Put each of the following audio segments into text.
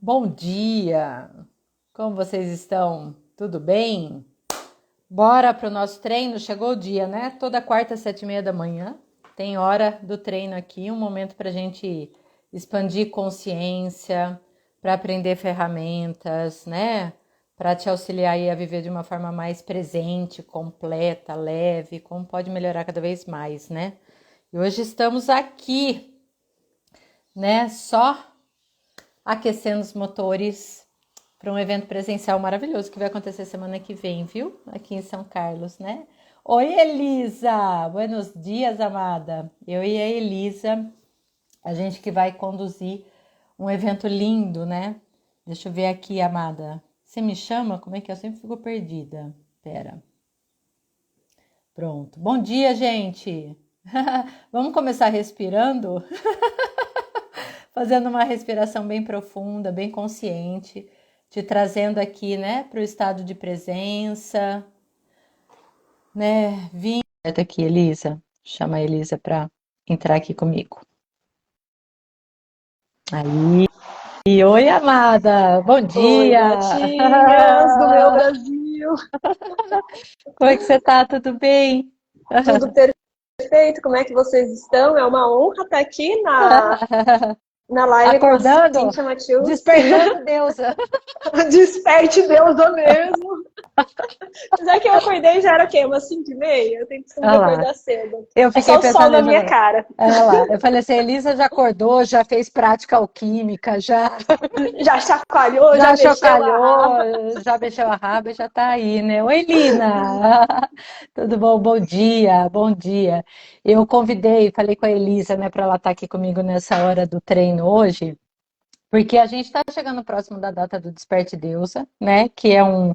Bom dia! Como vocês estão? Tudo bem? Bora para o nosso treino? Chegou o dia, né? Toda quarta, 7h30 da manhã, tem hora do treino aqui, um momento para a gente expandir consciência, para aprender ferramentas, né? Para te auxiliar aí a viver de uma forma mais presente, completa, leve, como pode melhorar cada vez mais, né? E hoje estamos aqui, né? Só aquecendo os motores para um evento presencial maravilhoso que vai acontecer semana que vem, viu? Aqui em São Carlos, né? Oi, Elisa! Buenos dias, amada. Eu e a Elisa, a gente que vai conduzir um evento lindo, né? Deixa eu ver aqui, amada. Você me chama? Como é que eu sempre fico perdida? Pera. Pronto. Bom dia, gente! Vamos começar respirando? Fazendo uma respiração bem profunda, bem consciente, te trazendo aqui, né, para o estado de presença, né? Vim aqui, Elisa. Chama a Elisa para entrar aqui comigo. Aí. E oi, amada. Bom Oi, dia. gatinhas do meu Brasil. Como é que você tá? Tudo bem? Tudo perfeito? Como é que vocês estão? É uma honra estar aqui na live com a Acordando? Cíntia Matheus. Despertando, deusa. Desperte Deus do mesmo. Apesar que eu acordei já era o quê? Umas 5h30? Eu tenho costume de Olha lá. acordar cedo. Eu É fiquei só o sol pensando na nisso minha agora. cara. Olha lá. Eu falei assim, a Elisa já acordou, já fez prática alquímica, já. Já chacoalhou, já Já mexeu a raba. chocalhou, já mexeu a raba e já tá aí, né? Oi, Lina! Tudo bom? Bom dia, bom dia. Eu convidei, falei com a Elisa, né, para ela estar aqui comigo nessa hora do treino hoje, porque a gente está chegando próximo da data do Desperte Deusa, né? Que é um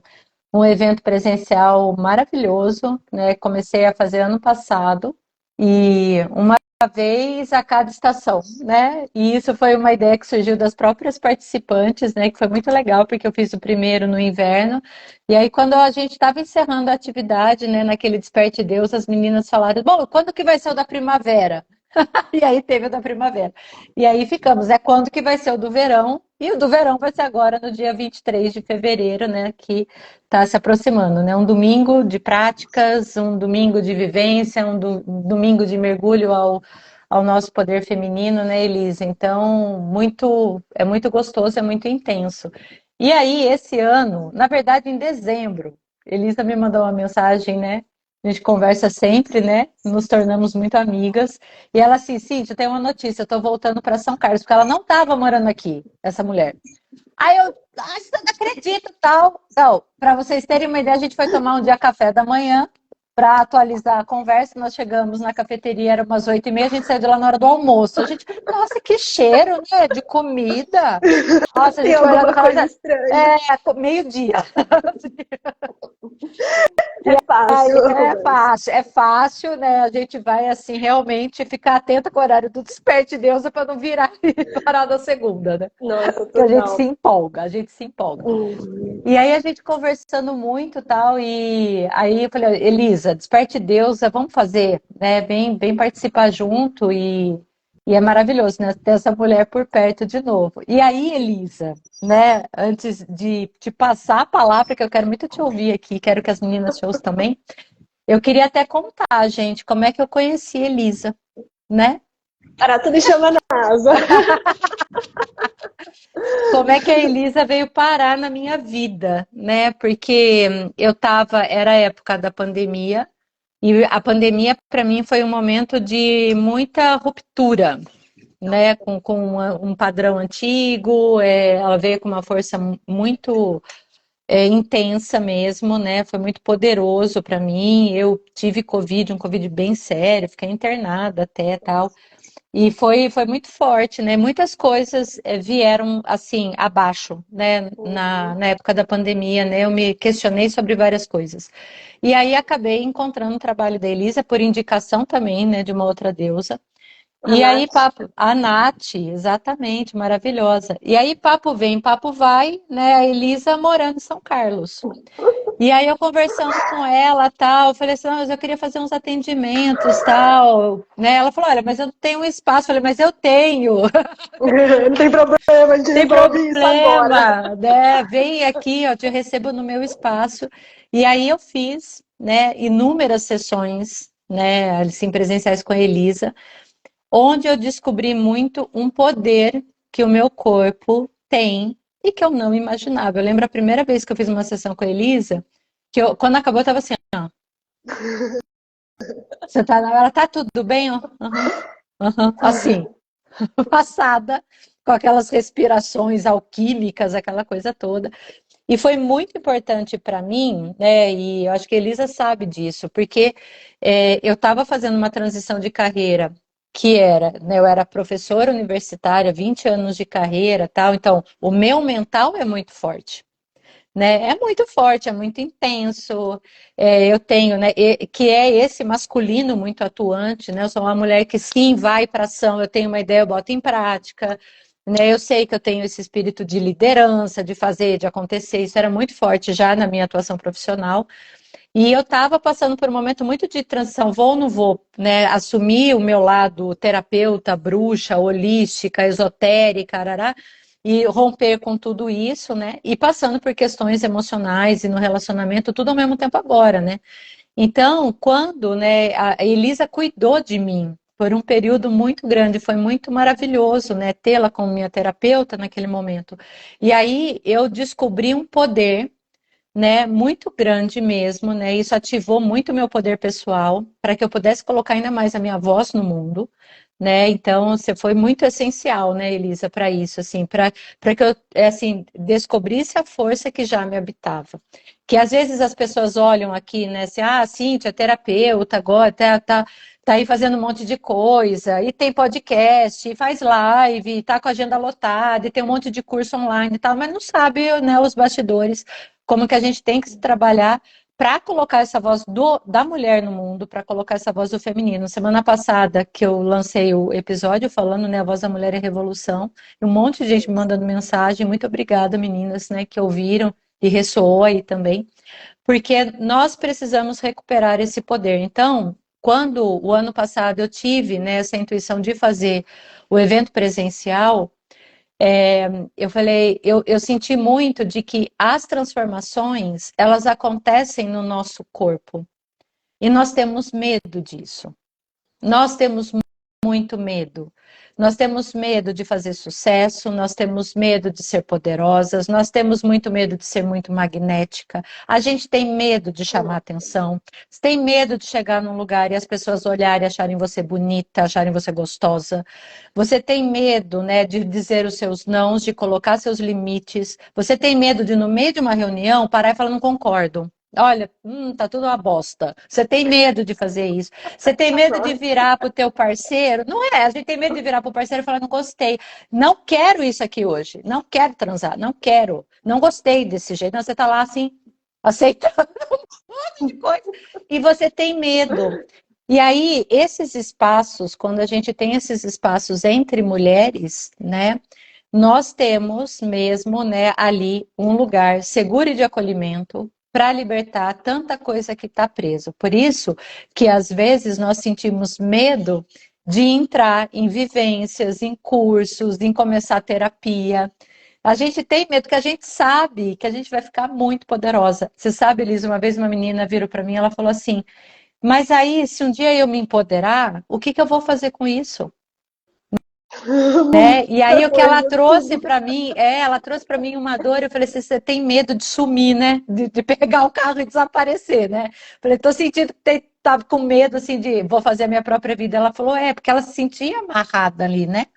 evento presencial maravilhoso, né? Comecei a fazer ano passado e uma vez a cada estação, né? E isso foi uma ideia que surgiu das próprias participantes, né? Que foi muito legal, porque eu fiz o primeiro no inverno. E aí, quando a gente estava encerrando a atividade, né? Naquele Desperte Deus, as meninas falaram: bom, quando que vai ser o da primavera? E aí teve o da primavera. E aí ficamos, é quando que vai ser o do verão? E o do verão vai ser agora no dia 23 de fevereiro, né? Que está se aproximando, né? Um domingo de práticas, um domingo de vivência, um domingo de mergulho ao nosso poder feminino, né, Elisa? Então, é muito gostoso, é muito intenso. E aí, esse ano, na verdade, em dezembro, Elisa me mandou uma mensagem, né? A gente conversa sempre, né? Nos tornamos muito amigas. E ela assim, Cíntia, tem uma notícia, eu tô voltando para São Carlos, porque ela não estava morando aqui, essa mulher. Aí eu, você não acredito, tal. Então, para vocês terem uma ideia, a gente foi tomar um dia café da manhã para atualizar a conversa. Nós chegamos na cafeteria, era umas 8h30, a gente saiu de lá na hora do almoço. A gente, nossa, que cheiro, né? De comida. Nossa, a Tem gente foi olhando alguma o relógio, coisa estranha. é, meio-dia. É Aí, fácil. é fácil, né? A gente vai assim realmente ficar atenta com o horário do desperte Deus para não virar e parar na segunda, né? Nossa, Porque a gente se total. empolga, a gente se empolga. Hum. E aí a gente conversando muito tal, e aí eu falei, Elisa, desperte Deusa, vamos fazer, né? Vem participar junto e é maravilhoso, né? Ter essa mulher por perto de novo. E aí, Elisa, né? Antes de te passar a palavra, que eu quero muito te ouvir aqui, quero que as meninas te ouçam também, eu queria até contar, gente, como é que eu conheci a Elisa, né? Para tudo e chama na asa. Como é que a Elisa veio parar na minha vida, né? Porque era a época da pandemia, e a pandemia para mim foi um momento de muita ruptura, né? Com um padrão antigo, ela veio com uma força muito intensa mesmo, né? Foi muito poderoso para mim. Eu tive Covid, um Covid bem sério, fiquei internada até tal. E foi muito forte, né? Muitas coisas vieram assim abaixo, né? Na época da pandemia, né? Eu me questionei sobre várias coisas. E aí acabei encontrando o trabalho da Elisa por indicação também, né? De uma outra deusa. A E aí, Nath. papo, a Nath, exatamente, maravilhosa. E aí, papo vem, papo vai, né? A Elisa morando em São Carlos. E aí eu conversando com ela, tal, eu falei assim, não, mas eu queria fazer uns atendimentos, tal, né? Ela falou, olha, mas eu não tenho um espaço. Eu falei, mas eu tenho. Não tem problema, a gente Tem resolve isso agora. problema, né? Vem aqui, eu te recebo no meu espaço. E aí eu fiz, né, inúmeras sessões, né, assim, presenciais com a Elisa, onde eu descobri muito um poder que o meu corpo tem e que eu não imaginava. Eu lembro a primeira vez que eu fiz uma sessão com a Elisa, quando acabou, eu tava assim, ó, você tá, ela tá tudo bem? Ó? Aham, aham, assim, passada, com aquelas respirações alquímicas, aquela coisa toda. E foi muito importante para mim, né? E eu acho que a Elisa sabe disso, porque eu estava fazendo uma transição de carreira que era, né, eu era professora universitária, 20 anos de carreira, tal, então o meu mental é muito forte. Né? É muito forte, é muito intenso. Eu tenho, né, que é esse masculino muito atuante, né? Eu sou uma mulher que sim vai para ação, eu tenho uma ideia, eu boto em prática, né? Eu sei que eu tenho esse espírito de liderança, de fazer, de acontecer. Isso era muito forte já na minha atuação profissional. E eu estava passando por um momento muito de transição, vou ou não vou, né? Assumir o meu lado terapeuta, bruxa, holística, esotérica, arará, e romper com tudo isso, né? E passando por questões emocionais e no relacionamento, tudo ao mesmo tempo agora, né? Então, quando, né, a Elisa cuidou de mim por um período muito grande, foi muito maravilhoso, né, tê-la como minha terapeuta naquele momento. E aí eu descobri um poder, né, muito grande mesmo, né? Isso ativou muito o meu poder pessoal para que eu pudesse colocar ainda mais a minha voz no mundo, né? Então, você foi muito essencial, né, Elisa, para isso, assim, para que eu assim descobrisse a força que já me habitava. Que às vezes as pessoas olham aqui, né, assim, ah, Cíntia, terapeuta, agora tá aí fazendo um monte de coisa, e tem podcast, e faz live, e tá com a agenda lotada, e tem um monte de curso online e tal, mas não sabe, né, os bastidores como que a gente tem que se trabalhar para colocar essa voz da mulher no mundo, para colocar essa voz do feminino. Semana passada que eu lancei o episódio falando, né, a voz da mulher é revolução, e um monte de gente me mandando mensagem, muito obrigada, meninas, né, que ouviram e ressoou aí também, porque nós precisamos recuperar esse poder. Então, quando o ano passado eu tive, né, essa intuição de fazer o evento presencial, eu falei, eu senti muito de que as transformações, elas acontecem no nosso corpo. E nós temos medo disso. Nós temos muito medo. Nós temos medo de fazer sucesso, nós temos medo de ser poderosas, nós temos muito medo de ser muito magnética. A gente tem medo de chamar atenção, tem medo de chegar num lugar e as pessoas olharem e acharem você bonita, acharem você gostosa. Você tem medo, né, de dizer os seus nãos, de colocar seus limites. Você tem medo de, no meio de uma reunião, parar e falar, não concordo. Olha, tá tudo uma bosta. Você tem medo de fazer isso. Você tem medo de virar para o teu parceiro? Não é, a gente tem medo de virar para o parceiro e falar, não gostei. Não quero isso aqui hoje. Não quero transar, não quero. Não gostei desse jeito. Não, você está lá assim, aceitando um monte de coisa. E você tem medo. E aí, esses espaços, quando a gente tem esses espaços entre mulheres, né? Nós temos mesmo, né, ali um lugar seguro e de acolhimento para libertar tanta coisa que está preso. Por isso que às vezes nós sentimos medo de entrar em vivências, em cursos, em começar terapia. A gente tem medo que a gente sabe que a gente vai ficar muito poderosa. Você sabe, Elisa, uma vez uma menina virou para mim, ela falou assim: "Mas aí, se um dia eu me empoderar, o que que eu vou fazer com isso?" Né? E aí Muita o que ela coisa, trouxe sim. para mim, ela trouxe para mim uma dor, eu falei assim, você tem medo de sumir, né? De pegar o carro e desaparecer, né? Falei, tô sentindo que tava com medo assim de vou fazer a minha própria vida. Ela falou, porque ela se sentia amarrada ali, né?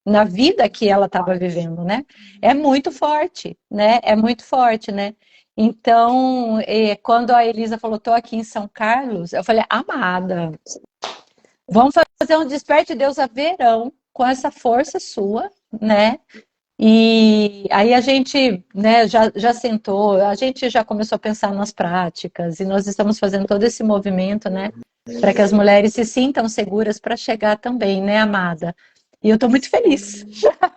Na vida que ela estava vivendo, né? É muito forte, né? É muito forte, né? Então, quando a Elisa falou, tô aqui em São Carlos, eu falei, amada, vamos fazer um Desperte Deus a verão com essa força sua, né? E aí a gente, né, já sentou, a gente já começou a pensar nas práticas e nós estamos fazendo todo esse movimento, né, para que as mulheres se sintam seguras para chegar também, né, amada? E eu tô muito feliz.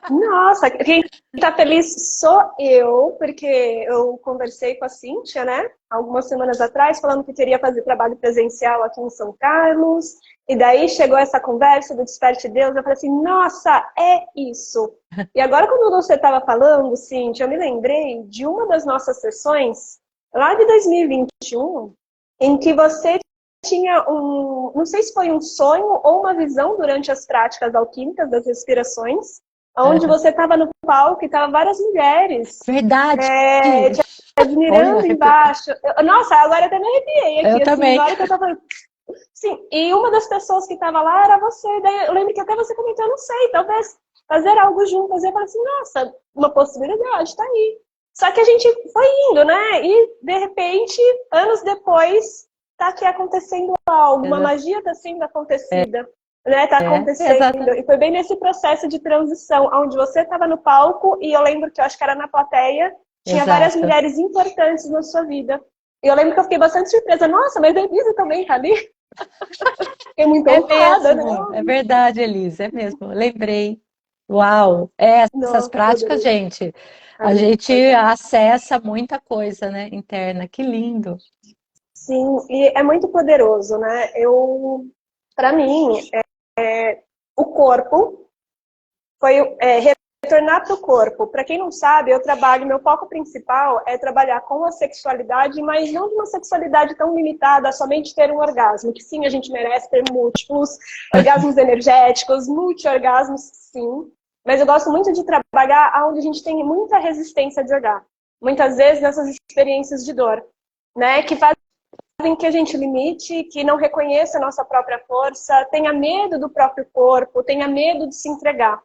Nossa, quem tá feliz sou eu, porque eu conversei com a Cíntia, né, algumas semanas atrás, falando que queria fazer trabalho presencial aqui em São Carlos, e daí chegou essa conversa do Desperte Deus, eu falei assim, nossa, é isso. E agora quando você estava falando, Cíntia, eu me lembrei de uma das nossas sessões, lá de 2021, em que você tinha não sei se foi um sonho ou uma visão durante as práticas alquímicas das respirações, onde É, você estava no palco e estavam várias mulheres verdade. te Olha, admirando embaixo. Nossa, agora eu até me arrepiei eu aqui, assim, também. na hora que eu tava... Sim, e uma das pessoas que estava lá era você. Daí eu lembro que até você comentou, eu não sei, talvez fazer algo juntas. Eu falei assim, nossa, uma possibilidade, tá aí. Só que a gente foi indo, né? E, de repente, anos depois, tá aqui acontecendo algo. Uma magia tá sendo acontecida. Né, tá acontecendo. Exatamente. E foi bem nesse processo de transição, onde você estava no palco e eu lembro que eu acho que era na plateia, tinha várias Exato. mulheres importantes na sua vida. E eu lembro que eu fiquei bastante surpresa. Nossa, mas a Elisa também tá ali? Fiquei muito É honrada, né? mesmo, é verdade, Elisa, é mesmo. Eu lembrei. Uau, essas Nossa, práticas, poderoso. gente, É a muito gente importante. acessa muita coisa, né, interna. Que lindo. Sim, e é muito poderoso, né? Para mim, o corpo foi retornar para o corpo. Para quem não sabe, eu trabalho, meu foco principal é trabalhar com a sexualidade, mas não de uma sexualidade tão limitada a somente ter um orgasmo, que sim, a gente merece ter múltiplos orgasmos energéticos, multi-orgasmos, sim. Mas eu gosto muito de trabalhar onde a gente tem muita resistência de orgasmo. Muitas vezes nessas experiências de dor, né? Que fazem que a gente limite, que não reconheça a nossa própria força, tenha medo do próprio corpo, tenha medo de se entregar.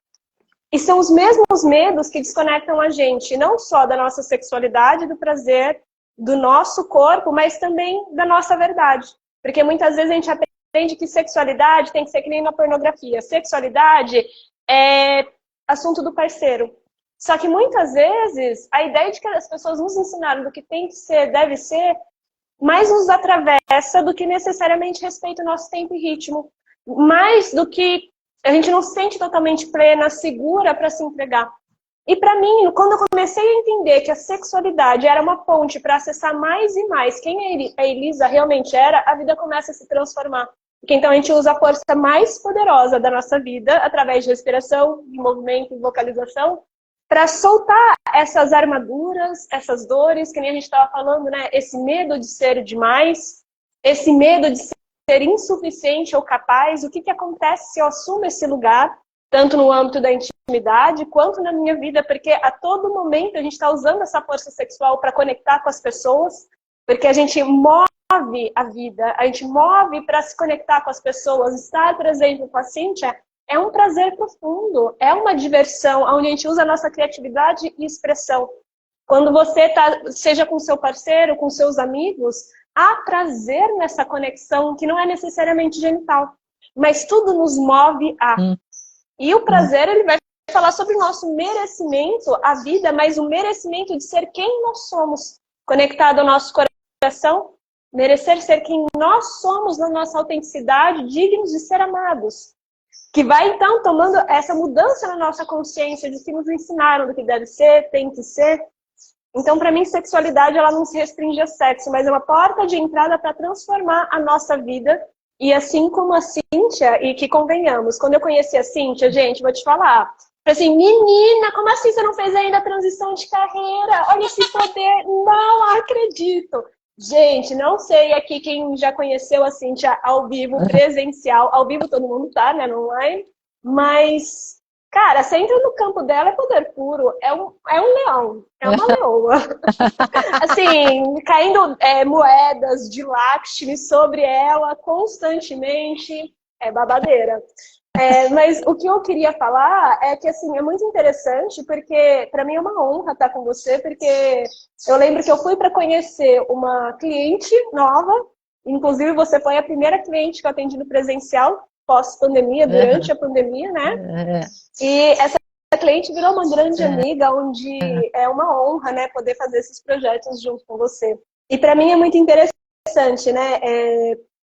E são os mesmos medos que desconectam a gente, não só da nossa sexualidade, do prazer, do nosso corpo, mas também da nossa verdade. Porque muitas vezes a gente aprende que sexualidade tem que ser que nem na pornografia. Sexualidade é assunto do parceiro. Só que muitas vezes a ideia de que as pessoas nos ensinaram do que tem que ser, deve ser, mais nos atravessa do que necessariamente respeita o nosso tempo e ritmo. Mais do que a gente não se sente totalmente plena, segura para se entregar. E para mim, quando eu comecei a entender que a sexualidade era uma ponte para acessar mais e mais quem a Elisa realmente era, a vida começa a se transformar. Porque então a gente usa a força mais poderosa da nossa vida, através de respiração, de movimento, de vocalização, para soltar essas armaduras, essas dores, que nem a gente estava falando, né? Esse medo de ser demais, esse medo de ser insuficiente ou capaz. O que acontece se eu assumo esse lugar, tanto no âmbito da intimidade, quanto na minha vida? Porque a todo momento a gente está usando essa força sexual para conectar com as pessoas, porque a gente move a vida, a gente move para se conectar com as pessoas, estar presente com a Cíntia. É um prazer profundo, é uma diversão, onde a gente usa a nossa criatividade e expressão. Quando você está, seja com seu parceiro, com seus amigos, há prazer nessa conexão que não é necessariamente genital, mas tudo nos move a. Hum, E o hum. prazer, ele vai falar sobre o nosso merecimento, a vida, mas o merecimento de ser quem nós somos, conectado ao nosso coração, merecer ser quem nós somos na nossa autenticidade, dignos de ser amados. Que vai, então, tomando essa mudança na nossa consciência de que nos ensinaram do que deve ser, tem que ser. Então, para mim, sexualidade ela não se restringe a sexo, mas é uma porta de entrada para transformar a nossa vida. E assim como a Cíntia, e que convenhamos, quando eu conheci a Cíntia, gente, vou te falar, falei assim, menina, como assim você não fez ainda a transição de carreira? Olha esse poder, não acredito. Gente, não sei aqui quem já conheceu a Cíntia ao vivo, presencial. Ao vivo todo mundo tá, né, no online. Mas, cara, você entra no campo dela, é poder puro. É um leão, é uma leoa. Assim, caindo moedas de Lakshmi sobre ela constantemente. É babadeira. Mas o que eu queria falar é que, assim, é muito interessante, porque para mim é uma honra estar com você, porque eu lembro que eu fui para conhecer uma cliente nova, inclusive você foi a primeira cliente que eu atendi no presencial, pós-pandemia, durante a pandemia, né? É, E essa cliente virou uma grande é, amiga, onde é uma honra, né, poder fazer esses projetos junto com você. E para mim é muito interessante, né?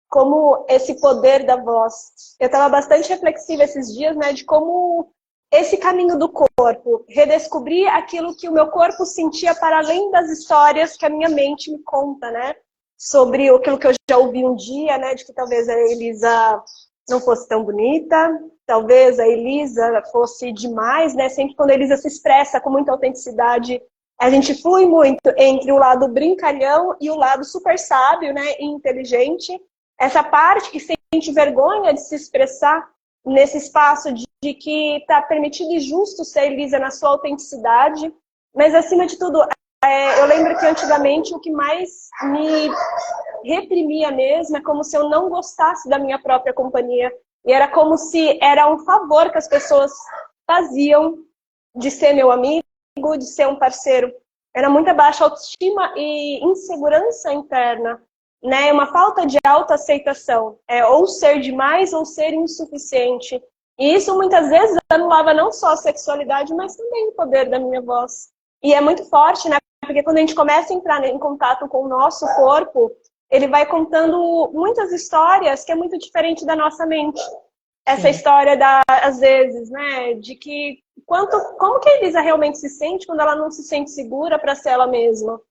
como esse poder da voz. Eu estava bastante reflexiva esses dias, né, de como esse caminho do corpo, redescobrir aquilo que o meu corpo sentia para além das histórias que a minha mente me conta, né, sobre aquilo que eu já ouvi um dia, né, de que talvez a Elisa não fosse tão bonita, talvez a Elisa fosse demais, né, sempre quando a Elisa se expressa com muita autenticidade, a gente flui muito entre o lado brincalhão e o lado super sábio, né, e inteligente. Essa parte que sente vergonha de se expressar nesse espaço de que está permitido e justo ser Elisa na sua autenticidade. Mas, acima de tudo, eu lembro que antigamente o que mais me reprimia mesmo é como se eu não gostasse da minha própria companhia. E era como se era um favor que as pessoas faziam de ser meu amigo, de ser um parceiro. Era muita baixa autoestima e insegurança interna, né? Uma falta de autoaceitação. Ou ser demais ou ser insuficiente. E isso muitas vezes anulava não só a sexualidade, mas também o poder da minha voz. E é muito forte, né? Porque quando a gente começa a entrar em contato com o nosso corpo, ele vai contando muitas histórias que é muito diferente da nossa mente. Essa Sim. história, às vezes, né, de que como que a Elisa realmente se sente quando ela não se sente segura para ser ela mesma?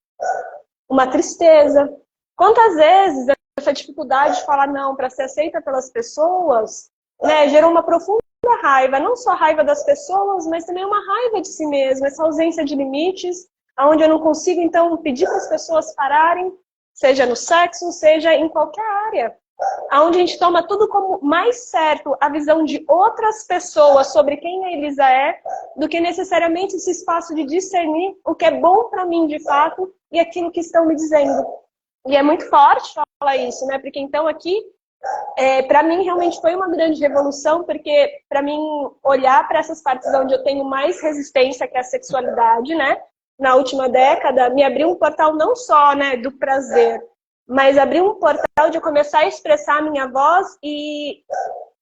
Uma tristeza. Quantas vezes essa dificuldade de falar não para ser aceita pelas pessoas, né, gerou uma profunda raiva, não só a raiva das pessoas, mas também uma raiva de si mesma, essa ausência de limites, onde eu não consigo, então, pedir para as pessoas pararem, seja no sexo, seja em qualquer área. Onde a gente toma tudo como mais certo a visão de outras pessoas sobre quem a Elisa é, do que necessariamente esse espaço de discernir o que é bom para mim de fato e aquilo que estão me dizendo. E é muito forte falar isso, né? Porque então aqui, para mim realmente foi uma grande revolução, porque para mim olhar para essas partes onde eu tenho mais resistência, que é a sexualidade, né? Na última década, me abriu um portal não só, né, do prazer, mas abriu um portal de eu começar a expressar a minha voz e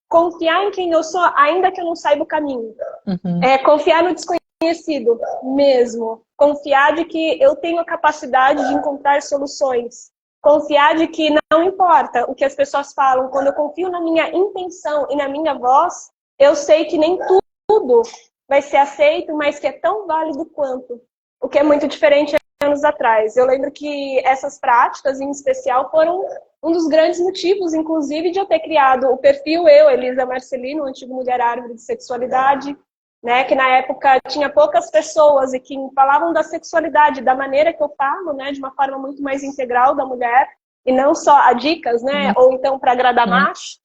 confiar em quem eu sou, ainda que eu não saiba o caminho. Uhum. Confiar no desconhecido mesmo. Confiar de que eu tenho a capacidade de encontrar soluções. Confiar de que não importa o que as pessoas falam. Quando eu confio na minha intenção e na minha voz, eu sei que nem tudo vai ser aceito, mas que é tão válido quanto. O que é muito diferente anos atrás. Eu lembro que essas práticas, em especial, foram um dos grandes motivos, inclusive, de eu ter criado o perfil Elisa Marcelino, o antigo Mulher Árvore de Sexualidade, né, que na época tinha poucas pessoas e que falavam da sexualidade da maneira que eu falo, né, de uma forma muito mais integral da mulher, e não só a dicas, né, ou então para agradar macho.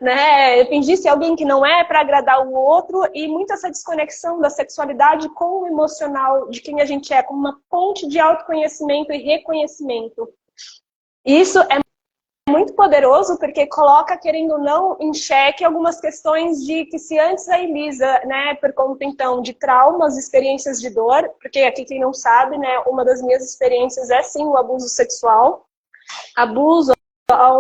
Né? Eu fingi ser alguém que não é para agradar o outro, e muito essa desconexão da sexualidade com o emocional de quem a gente é, como uma ponte de autoconhecimento e reconhecimento. E isso é muito poderoso porque coloca, querendo ou não, em xeque algumas questões de que se antes a Elisa, né, por conta então de traumas, experiências de dor, porque aqui quem não sabe, né, uma das minhas experiências é sim o abuso sexual, abuso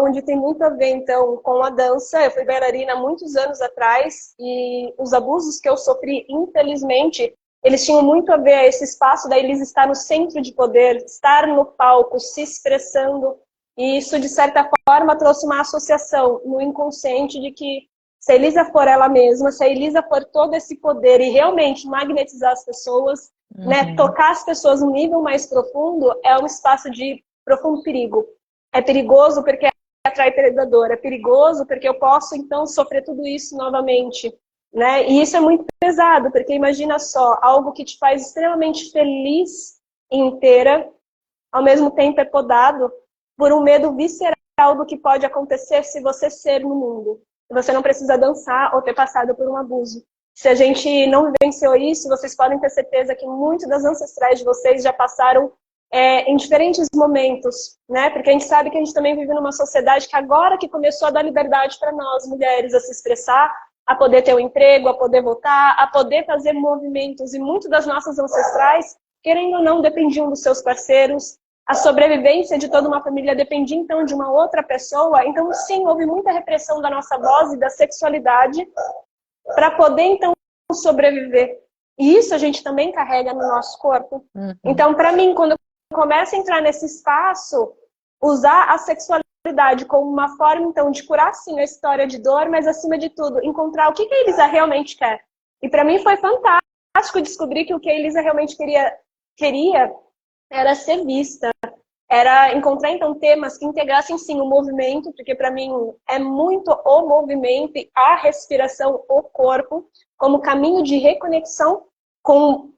onde tem muito a ver, então, com a dança. Eu fui bailarina há muitos anos atrás e os abusos que eu sofri, infelizmente, eles tinham muito a ver esse espaço da Elisa estar no centro de poder, estar no palco, se expressando. E isso, de certa forma, trouxe uma associação no inconsciente de que se a Elisa for ela mesma, se a Elisa for todo esse poder e realmente magnetizar as pessoas, né, tocar as pessoas num nível mais profundo, é um espaço de profundo perigo. É perigoso porque atrai predador, é perigoso porque eu posso, então, sofrer tudo isso novamente, né? E isso é muito pesado, porque imagina só, algo que te faz extremamente feliz e inteira, ao mesmo tempo é podado por um medo visceral do que pode acontecer se você ser no mundo. Você não precisa dançar ou ter passado por um abuso. Se a gente não vivenciou isso, vocês podem ter certeza que muitos das ancestrais de vocês já passaram em diferentes momentos, né? Porque a gente sabe que a gente também vive numa sociedade que agora que começou a dar liberdade para nós, mulheres, a se expressar, a poder ter um emprego, a poder votar, a poder fazer movimentos. E muitas das nossas ancestrais, querendo ou não, dependiam dos seus parceiros. A sobrevivência de toda uma família dependia, então, de uma outra pessoa. Então, sim, houve muita repressão da nossa voz e da sexualidade para poder, então, sobreviver. E isso a gente também carrega no nosso corpo. Então, para mim, quando eu começo a entrar nesse espaço, usar a sexualidade como uma forma, então, de curar, sim, a história de dor, mas, acima de tudo, encontrar o que a Elisa realmente quer. E para mim foi fantástico descobrir que o que a Elisa realmente queria era ser vista, era encontrar, então, temas que integrassem, sim, o movimento, porque para mim é muito o movimento e a respiração, o corpo, como caminho de reconexão com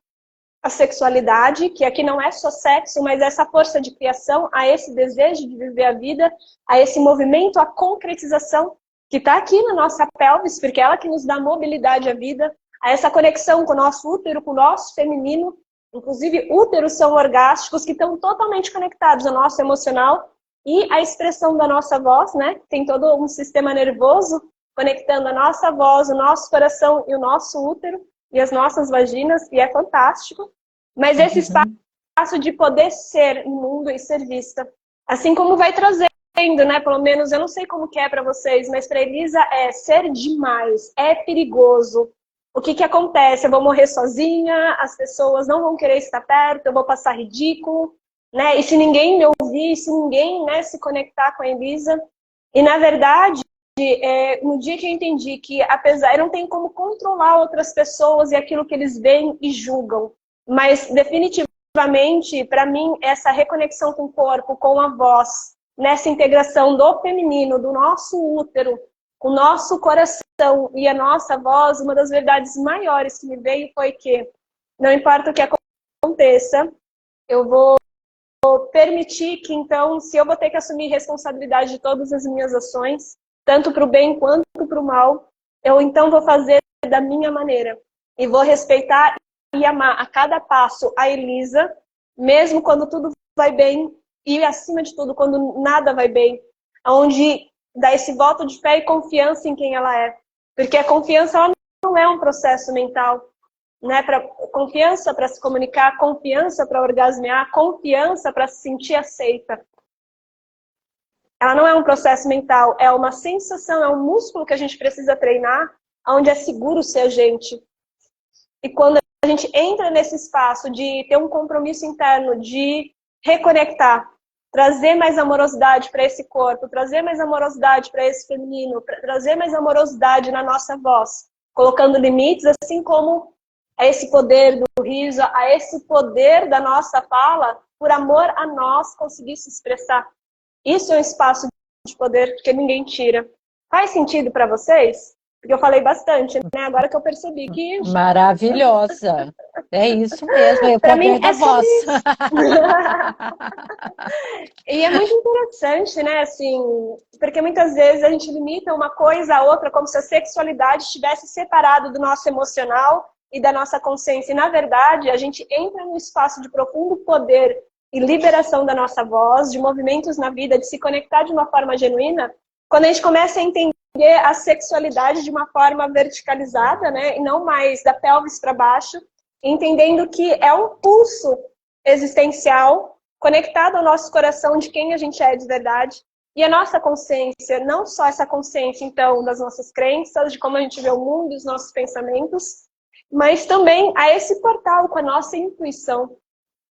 a sexualidade, que aqui não é só sexo, mas essa força de criação, a esse desejo de viver a vida, a esse movimento, a concretização que está aqui na nossa pelvis, porque é ela que nos dá mobilidade à vida, a essa conexão com o nosso útero, com o nosso feminino. Inclusive, úteros são orgásticos que estão totalmente conectados ao nosso emocional e à expressão da nossa voz, né? Tem todo um sistema nervoso conectando a nossa voz, o nosso coração e o nosso útero e as nossas vaginas, e é fantástico. Mas esse espaço de poder ser no mundo e ser vista, assim como vai trazendo, né? Pelo menos, eu não sei como que é para vocês, mas para Elisa é ser demais, é perigoso. O que acontece? Eu vou morrer sozinha, as pessoas não vão querer estar perto, eu vou passar ridículo, né? E se ninguém me ouvir, se ninguém, né, se conectar com a Elisa. E, na verdade, no dia que eu entendi que, apesar, eu não tenho como controlar outras pessoas e aquilo que eles veem e julgam, mas, definitivamente, para mim, essa reconexão com o corpo, com a voz, nessa integração do feminino, do nosso útero, o nosso coração e a nossa voz, uma das verdades maiores que me veio foi que, não importa o que aconteça, eu vou permitir que, então, se eu vou ter que assumir responsabilidade de todas as minhas ações, tanto para o bem quanto para o mal, eu então vou fazer da minha maneira. E vou respeitar e amar a cada passo a Elisa, mesmo quando tudo vai bem e, acima de tudo, quando nada vai bem. Onde dá esse voto de fé e confiança em quem ela é. Porque a confiança ela não é um processo mental. Né? Confiança para se comunicar, confiança para orgasmear, confiança para se sentir aceita. Ela não é um processo mental, é uma sensação, é um músculo que a gente precisa treinar, onde é seguro ser a gente. E quando a gente entra nesse espaço de ter um compromisso interno, de reconectar, trazer mais amorosidade para esse corpo, trazer mais amorosidade para esse feminino, trazer mais amorosidade na nossa voz, colocando limites, assim como a esse poder do riso, a esse poder da nossa fala, por amor a nós conseguir se expressar. Isso é um espaço de poder que ninguém tira. Faz sentido para vocês? Porque eu falei bastante, né? Agora que eu percebi que... Maravilhosa. É isso mesmo, é o Para mim poder da é sobre voz. isso. E é muito interessante, né? Assim, porque muitas vezes a gente limita uma coisa a outra como se a sexualidade estivesse separada do nosso emocional e da nossa consciência. E, na verdade, a gente entra num espaço de profundo poder e liberação da nossa voz, de movimentos na vida, de se conectar de uma forma genuína, quando a gente começa a entender a sexualidade de uma forma verticalizada, né? E não mais da pelvis para baixo, entendendo que é um pulso existencial conectado ao nosso coração de quem a gente é de verdade. E a nossa consciência, não só essa consciência, então, das nossas crenças, de como a gente vê o mundo e os nossos pensamentos, mas também a esse portal com a nossa intuição.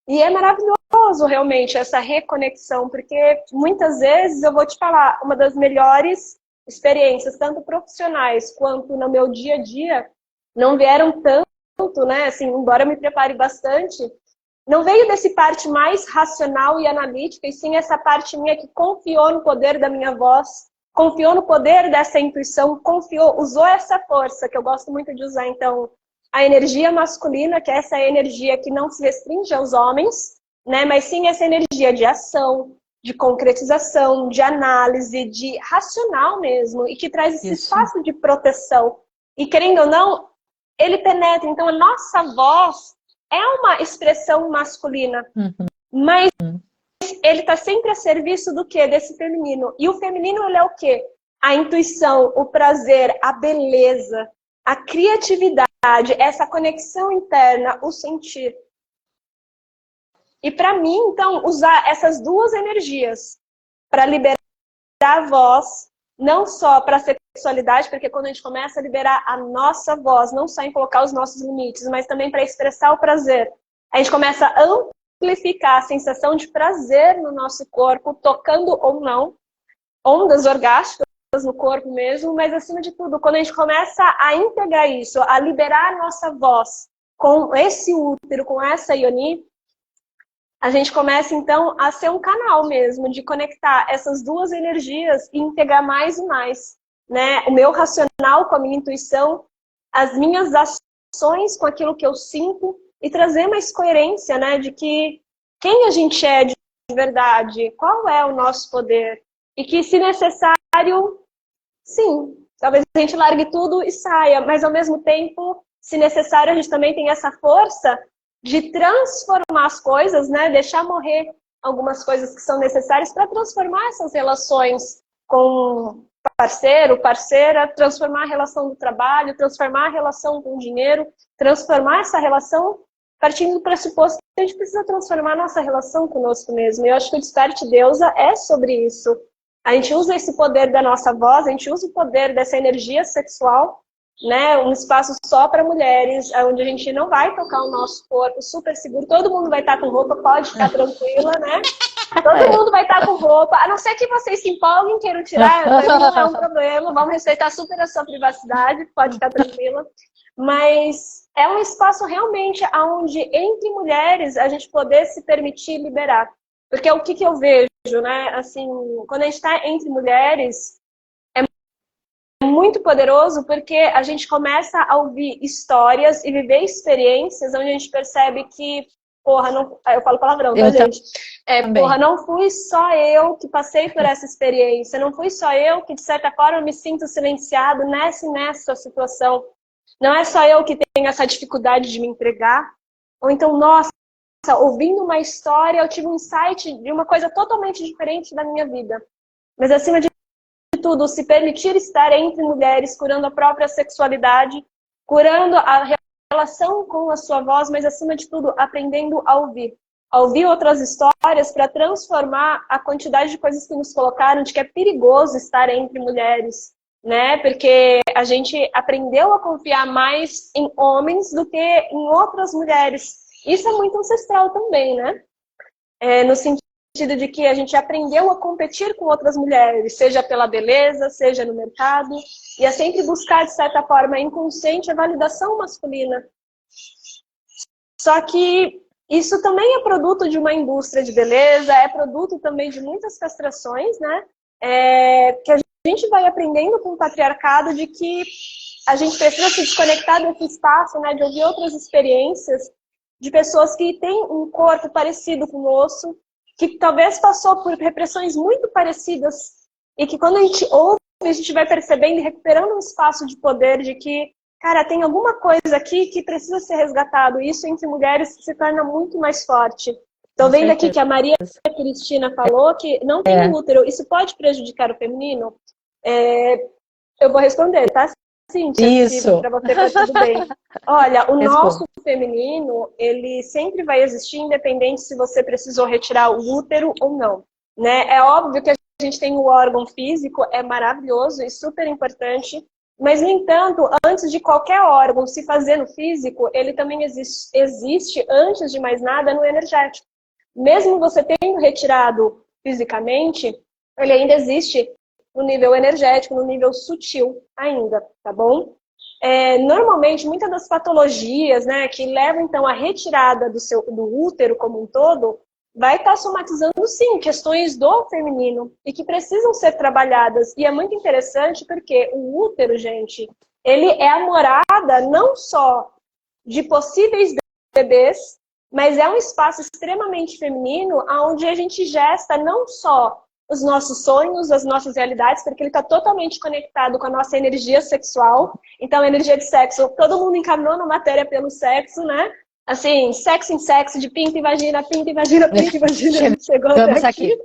E é maravilhoso, realmente, essa reconexão, porque muitas vezes, eu vou te falar, uma das melhores experiências, tanto profissionais quanto no meu dia a dia, não vieram tanto, né? Assim, embora eu me prepare bastante, não veio desse parte mais racional e analítica, e sim essa parte minha que confiou no poder da minha voz, confiou no poder dessa intuição, confiou, usou essa força, que eu gosto muito de usar, então, a energia masculina, que é essa energia que não se restringe aos homens, né? Mas sim essa energia de ação, de concretização, de análise, de racional mesmo, e que traz esse espaço de proteção. E querendo ou não, ele penetra. Então a nossa voz é uma expressão masculina, mas ele está sempre a serviço do quê? Desse feminino. E o feminino, ele é o quê? A intuição, o prazer, a beleza, a criatividade, essa conexão interna, o sentir. E para mim, então, usar essas duas energias para liberar a voz, não só para a sexualidade, porque quando a gente começa a liberar a nossa voz, não só em colocar os nossos limites, mas também para expressar o prazer, a gente começa a amplificar a sensação de prazer no nosso corpo, tocando ou não, ondas orgásticas no corpo mesmo, mas acima de tudo, quando a gente começa a integrar isso, a liberar a nossa voz com esse útero, com essa Ioni, a gente começa então a ser um canal mesmo, de conectar essas duas energias e integrar mais e mais, né? O meu racional com a minha intuição, as minhas ações com aquilo que eu sinto e trazer mais coerência, né? De que quem a gente é de verdade, qual é o nosso poder e que, se necessário, sim, talvez a gente largue tudo e saia, mas ao mesmo tempo, se necessário, a gente também tem essa força de transformar as coisas, né? Deixar morrer algumas coisas que são necessárias para transformar essas relações com parceiro, parceira, transformar a relação do trabalho, transformar a relação com o dinheiro, transformar essa relação partindo do pressuposto que a gente precisa transformar a nossa relação conosco mesmo. E eu acho que o Desperte Deusa é sobre isso. A gente usa esse poder da nossa voz, a gente usa o poder dessa energia sexual, né? Um espaço só para mulheres, onde a gente não vai tocar o nosso corpo, super seguro, todo mundo vai estar com roupa, pode ficar tranquila, né? Todo mundo vai estar com roupa, a não ser que vocês se empolguem, queiram tirar, não é um problema, vamos respeitar super a sua privacidade, pode ficar tranquila. Mas é um espaço realmente onde, entre mulheres, a gente poder se permitir liberar. Porque o que eu vejo, né? Assim, quando a gente está entre mulheres, é muito poderoso porque a gente começa a ouvir histórias e viver experiências onde a gente percebe que, porra, não... eu falo palavrão, tá, gente? Porra, não fui só eu que passei por essa experiência, não fui só eu que, de certa forma, me sinto silenciado nessa situação. Não é só eu que tenho essa dificuldade de me entregar. Ou então, nossa, ouvindo uma história, eu tive um insight de uma coisa totalmente diferente da minha vida. Mas, acima de tudo, se permitir estar entre mulheres, curando a própria sexualidade, curando a relação com a sua voz, mas, acima de tudo, aprendendo a ouvir outras histórias para transformar a quantidade de coisas que nos colocaram de que é perigoso estar entre mulheres, né? Porque a gente aprendeu a confiar mais em homens do que em outras mulheres. Isso é muito ancestral também, né? No sentido de que a gente aprendeu a competir com outras mulheres, seja pela beleza, seja no mercado, e a sempre buscar, de certa forma, inconsciente a validação masculina. Só que isso também é produto de uma indústria de beleza, é produto também de muitas castrações, né? Que a gente vai aprendendo com o patriarcado de que a gente precisa se desconectar desse espaço, né? De ouvir outras experiências de pessoas que têm um corpo parecido com o nosso, que talvez passou por repressões muito parecidas e que quando a gente ouve, a gente vai percebendo e recuperando um espaço de poder de que, cara, tem alguma coisa aqui que precisa ser resgatado. E isso entre mulheres se torna muito mais forte. Então, vendo aqui que a Maria Cristina falou que não tem útero, isso pode prejudicar o feminino? Eu vou responder, tá? Isso. Para você tá tudo bem. Olha, o nosso feminino, ele sempre vai existir, independente se você precisou retirar o útero ou não, né? É óbvio que a gente tem o órgão físico, é maravilhoso e super importante, mas, no entanto, antes de qualquer órgão se fazer no físico, ele também existe, antes de mais nada, no energético. Mesmo você tendo retirado fisicamente, ele ainda existe no nível energético, no nível sutil ainda, tá bom? Normalmente, muitas das patologias, né, que levam, então, à retirada do útero como um todo, vai estar somatizando, sim, questões do feminino e que precisam ser trabalhadas. E é muito interessante porque o útero, gente, ele é a morada não só de possíveis bebês, mas é um espaço extremamente feminino onde a gente gesta não só os nossos sonhos, as nossas realidades, porque ele está totalmente conectado com a nossa energia sexual. Então, a energia de sexo, todo mundo encarnou na matéria pelo sexo, né? Assim, sexo em sexo, de pinto e vagina, pinto e vagina, pinto e vagina. Chegamos aqui.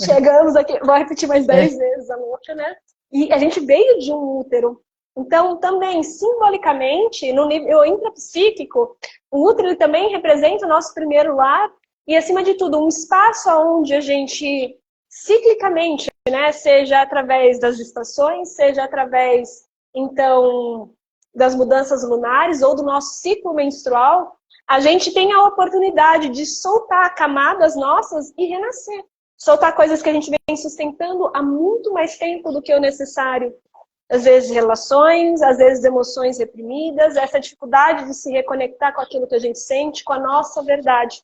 Chegamos aqui. Vou repetir mais 10 vezes a louca, né? E a gente veio de um útero. Então, também, simbolicamente, no nível intrapsíquico, o útero ele também representa o nosso primeiro lar e, acima de tudo, um espaço onde a gente, ciclicamente, né, seja através das estações, seja através, então, das mudanças lunares ou do nosso ciclo menstrual, a gente tem a oportunidade de soltar camadas nossas e renascer. Soltar coisas que a gente vem sustentando há muito mais tempo do que o necessário. Às vezes relações, às vezes emoções reprimidas, essa dificuldade de se reconectar com aquilo que a gente sente, com a nossa verdade.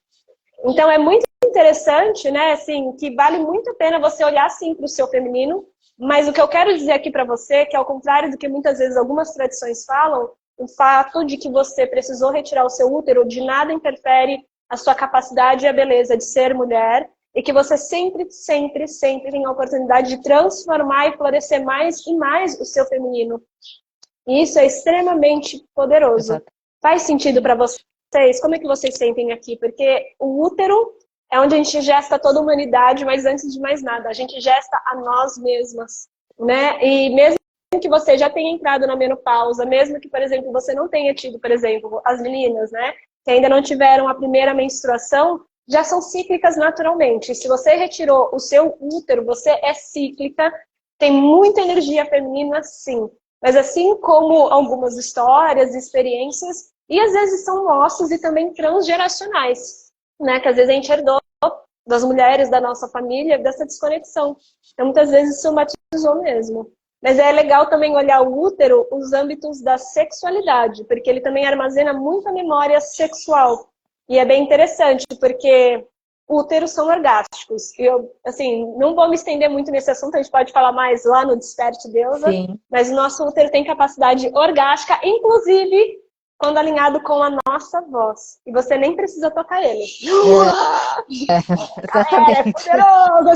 Então é muito interessante, né, assim, que vale muito a pena você olhar assim para o seu feminino, mas o que eu quero dizer aqui para você, que ao contrário do que muitas vezes algumas tradições falam, o fato de que você precisou retirar o seu útero de nada interfere a sua capacidade e a beleza de ser mulher, e que você sempre, sempre, sempre tem a oportunidade de transformar e florescer mais e mais o seu feminino. E isso é extremamente poderoso. Exato. Faz sentido para vocês? Como é que vocês sentem aqui? Porque o útero é onde a gente gesta toda a humanidade, mas antes de mais nada, a gente gesta a nós mesmas, né? E mesmo que você já tenha entrado na menopausa, mesmo que, por exemplo, você não tenha tido, por exemplo, as meninas, né, que ainda não tiveram a primeira menstruação, já são cíclicas naturalmente. Se você retirou o seu útero, você é cíclica, tem muita energia feminina, sim. Mas assim como algumas histórias, experiências, e às vezes são nossos e também transgeracionais, né, que às vezes a gente herdou das mulheres da nossa família, dessa desconexão. Então, muitas vezes somatizou mesmo. Mas é legal também olhar o útero, os âmbitos da sexualidade, porque ele também armazena muita memória sexual. E é bem interessante, porque úteros são orgásticos. E eu, assim, não vou me estender muito nesse assunto, a gente pode falar mais lá no Desperte Deusa, Sim. mas o nosso útero tem capacidade orgástica, inclusive quando alinhado com a nossa voz. E você nem precisa tocar ele. É Exatamente. poderoso,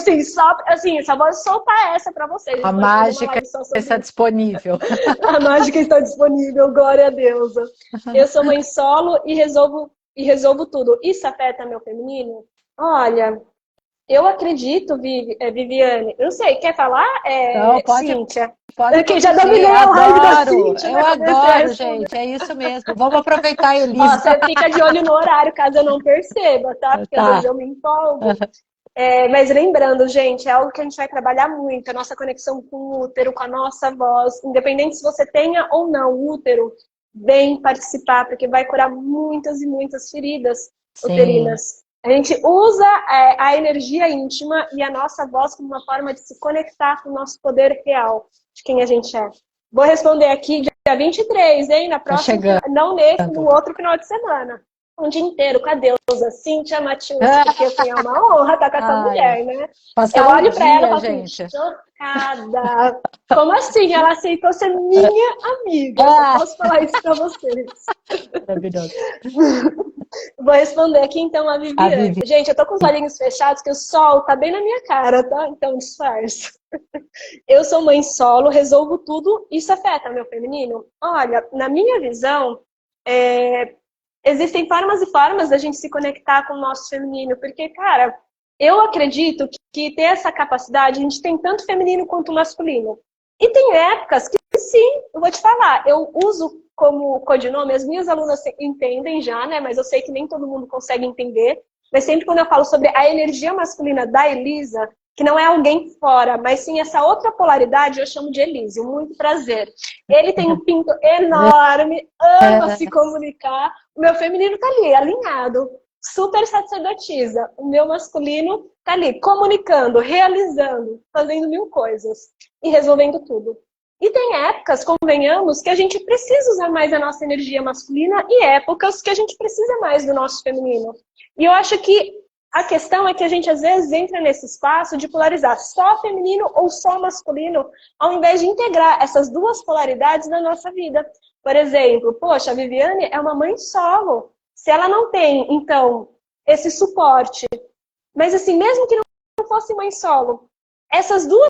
assim, só vou soltar essa pra vocês. A mágica está disponível. A mágica está disponível, glória a Deus. Eu sou mãe solo e resolvo tudo. Isso afeta meu feminino? Olha, eu acredito, Viviane. Eu não sei, quer falar, Não, Cíntia? pode Que já conduzir, dominei a live da adoro, Cíntia. eu adoro, gente, é isso mesmo. Vamos aproveitar, Ó, Elisa. você fica de olho no horário, caso eu não perceba, tá? Porque às Tá. vezes eu me empolgo. Mas lembrando, gente, é algo que a gente vai trabalhar muito, a nossa conexão com o útero, com a nossa voz, independente se você tenha ou não útero, vem participar, porque vai curar muitas e muitas feridas uterinas. A gente usa a energia íntima e a nossa voz como uma forma de se conectar com o nosso poder real, de quem a gente é. Vou responder aqui dia 23, hein? Na próxima, não nesse, no outro final de semana. Um dia inteiro com a deusa Cíntia Matius, porque assim, é uma honra estar com essa mulher, né? Eu olho pra ela e falo assim, chocada. Como assim? Ela aceitou ser minha amiga. Eu posso falar isso pra vocês. Maravilhoso. Vou responder aqui então a Viviane. Gente, eu tô com os olhinhos fechados, que o sol tá bem na minha cara, tá? Então disfarça. Eu sou mãe solo, resolvo tudo. Isso afeta meu feminino? Olha, na minha visão, existem formas e formas da gente se conectar com o nosso feminino, porque, cara, eu acredito que ter essa capacidade, a gente tem tanto feminino quanto masculino. E tem épocas que, sim, eu vou te falar, eu uso como codinome, as minhas alunas entendem já, né, mas eu sei que nem todo mundo consegue entender, mas sempre quando eu falo sobre a energia masculina da Elisa, que não é alguém fora, mas sim essa outra polaridade, eu chamo de Elísio, muito prazer. Ele tem um pinto enorme, ama se comunicar, o meu feminino tá ali, alinhado, super sacerdotisa. O meu masculino tá ali, comunicando, realizando, fazendo mil coisas e resolvendo tudo. E tem épocas, convenhamos, que a gente precisa usar mais a nossa energia masculina e épocas que a gente precisa mais do nosso feminino. E eu acho que a questão é que a gente às vezes entra nesse espaço de polarizar só feminino ou só masculino, ao invés de integrar essas duas polaridades na nossa vida. Por exemplo, poxa, a Viviane é uma mãe solo. Se ela não tem, então, esse suporte, mas assim, mesmo que não fosse mãe solo, essas duas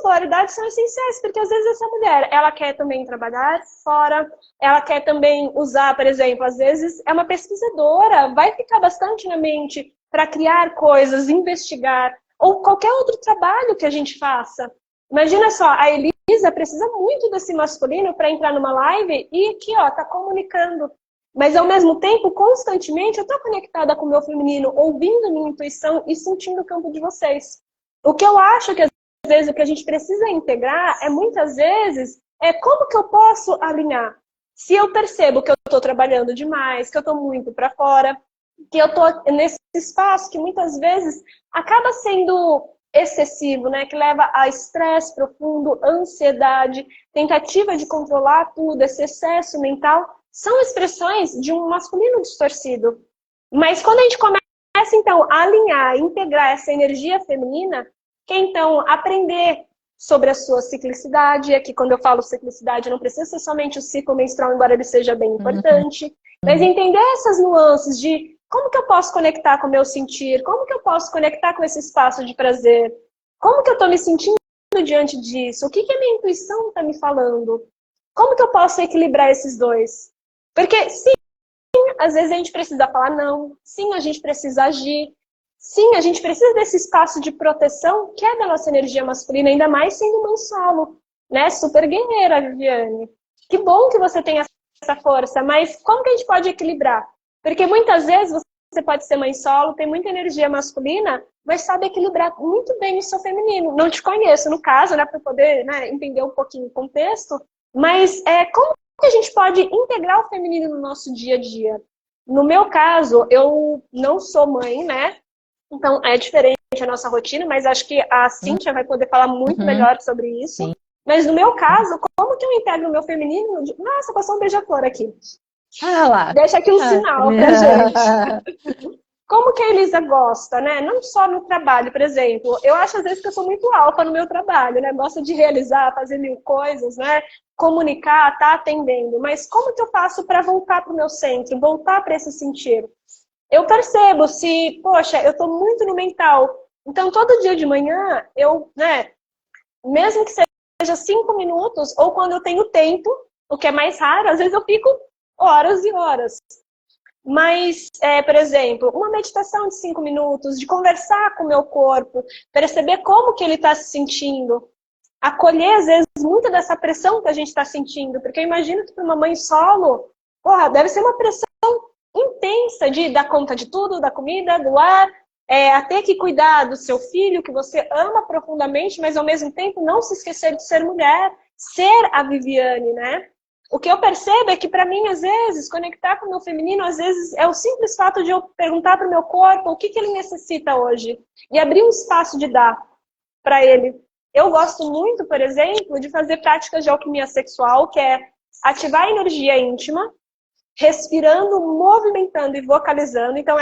polaridades são essenciais, porque às vezes essa mulher, ela quer também trabalhar fora, ela quer também usar, por exemplo, às vezes é uma pesquisadora, vai ficar bastante na mente para criar coisas, investigar, ou qualquer outro trabalho que a gente faça. Imagina só, a Elisa precisa muito desse masculino para entrar numa live e aqui, ó, tá comunicando. Mas ao mesmo tempo, constantemente, eu tô conectada com o meu feminino, ouvindo minha intuição e sentindo o campo de vocês. O que eu acho que às vezes o que a gente precisa integrar é muitas vezes como que eu posso alinhar? Se eu percebo que eu estou trabalhando demais, que eu estou muito para fora, que eu estou nesse espaço que muitas vezes acaba sendo excessivo, né? Que leva a estresse profundo, ansiedade, tentativa de controlar tudo, esse excesso mental, são expressões de um masculino distorcido. Mas quando a gente começa, então, a alinhar, integrar essa energia feminina, que é, então, aprender sobre a sua ciclicidade. Aqui, quando eu falo ciclicidade, não precisa ser somente o ciclo menstrual, embora ele seja bem importante. Mas entender essas nuances de como que eu posso conectar com o meu sentir, como que eu posso conectar com esse espaço de prazer, como que eu estou me sentindo diante disso, o que que a minha intuição está me falando, como que eu posso equilibrar esses dois. Porque, sim, às vezes a gente precisa falar não, sim, a gente precisa agir, sim, a gente precisa desse espaço de proteção que é da nossa energia masculina, ainda mais sendo mãe solo, né? Super guerreira, Viviane. Que bom que você tem essa força, mas como que a gente pode equilibrar? Porque muitas vezes você pode ser mãe solo, tem muita energia masculina, mas sabe equilibrar muito bem o seu feminino. Não te conheço, no caso, né, para poder, né, entender um pouquinho o contexto, mas como que a gente pode integrar o feminino no nosso dia a dia? No meu caso, eu não sou mãe, né? Então é diferente a nossa rotina, mas acho que a Cíntia vai poder falar muito melhor sobre isso. Sim. Mas no meu caso, como que eu integro o meu feminino? Nossa, passou um beija-flor aqui. Ah lá. Deixa aqui um sinal pra gente. Como que a Elisa gosta, né? Não só no trabalho, por exemplo. Eu acho às vezes que eu sou muito alfa no meu trabalho, né? Gosto de realizar, fazer mil coisas, né? Comunicar, tá atendendo. Mas como que eu faço para voltar para o meu centro, voltar para esse sentir? Eu percebo se, poxa, eu tô muito no mental. Então, todo dia de manhã, eu, né? Mesmo que seja 5 minutos, ou quando eu tenho tempo, o que é mais raro, às vezes eu fico horas e horas. Mas, por exemplo, uma meditação de 5 minutos, de conversar com o meu corpo, perceber como que ele está se sentindo, acolher, às vezes, muita dessa pressão que a gente está sentindo, porque eu imagino que para uma mãe solo, porra, deve ser uma pressão intensa de dar conta de tudo, da comida, do ar, a ter que cuidar do seu filho, que você ama profundamente, mas ao mesmo tempo não se esquecer de ser mulher, ser a Viviane, né? O que eu percebo é que, para mim, às vezes, conectar com o meu feminino, às vezes, é o simples fato de eu perguntar para o meu corpo o que ele necessita hoje. E abrir um espaço de dar para ele. Eu gosto muito, por exemplo, de fazer práticas de alquimia sexual, que é ativar a energia íntima, respirando, movimentando e vocalizando. Então,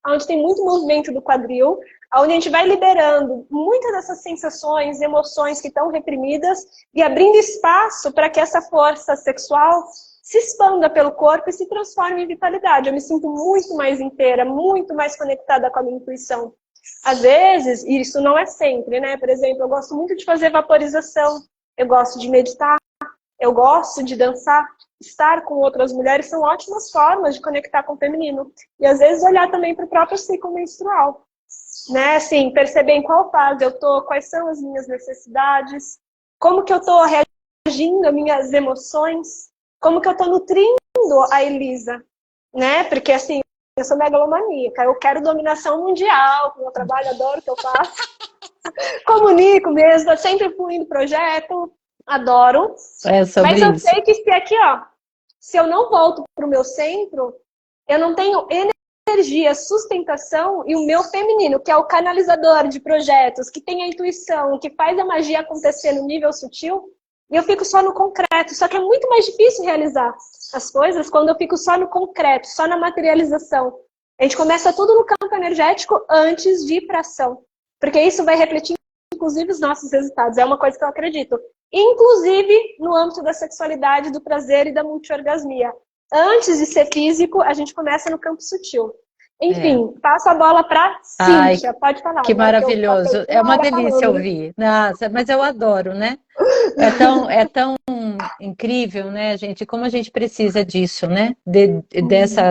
onde tem muito movimento do quadril, onde a gente vai liberando muitas dessas sensações, emoções que estão reprimidas e abrindo espaço para que essa força sexual se expanda pelo corpo e se transforme em vitalidade. Eu me sinto muito mais inteira, muito mais conectada com a minha intuição. Às vezes, e isso não é sempre, né? Por exemplo, eu gosto muito de fazer vaporização, eu gosto de meditar, eu gosto de dançar. Estar com outras mulheres são ótimas formas de conectar com o feminino. E às vezes olhar também para o próprio ciclo menstrual. Né? Assim, perceber em qual fase eu tô, quais são as minhas necessidades, como que eu tô reagindo às minhas emoções, como que eu tô nutrindo a Elisa, né? Porque assim, eu sou megalomaníaca, eu quero dominação mundial, com o meu trabalho, adoro o que eu faço. Comunico mesmo, sempre fui no projeto, adoro. Mas eu sei que se aqui, ó, se eu não volto pro meu centro, eu não tenho energia, sustentação, e o meu feminino, que é o canalizador de projetos, que tem a intuição, que faz a magia acontecer no nível sutil, e eu fico só no concreto. Só que é muito mais difícil realizar as coisas quando eu fico só no concreto, só na materialização. A gente começa tudo no campo energético antes de ir para ação. Porque isso vai refletir, inclusive, os nossos resultados. É uma coisa que eu acredito. Inclusive no âmbito da sexualidade, do prazer e da multiorgasmia. Antes de ser físico, a gente começa no campo sutil. Enfim, passo a bola para Cíntia. Pode falar. Que maravilhoso. É uma delícia ouvir. Nossa, mas eu adoro, né? É tão incrível, né, gente? Como a gente precisa disso, né?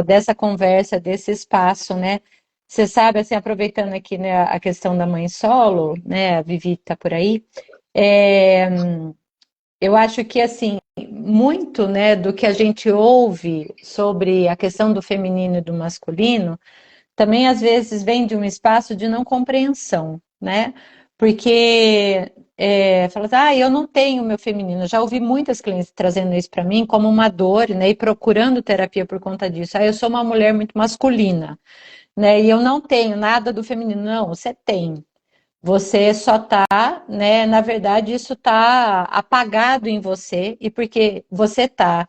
Dessa conversa, desse espaço, né? Você sabe, assim, aproveitando aqui, né, a questão da mãe solo, né? A Vivi tá por aí. Eu acho que, assim, muito, né, do que a gente ouve sobre a questão do feminino e do masculino, também às vezes vem de um espaço de não compreensão, né? Porque fala assim, eu não tenho meu feminino. Eu já ouvi muitas clientes trazendo isso para mim como uma dor, né, e procurando terapia por conta disso. Eu sou uma mulher muito masculina, né, e eu não tenho nada do feminino. Não, você tem. Você só tá, né? Na verdade, isso tá apagado em você, e porque você tá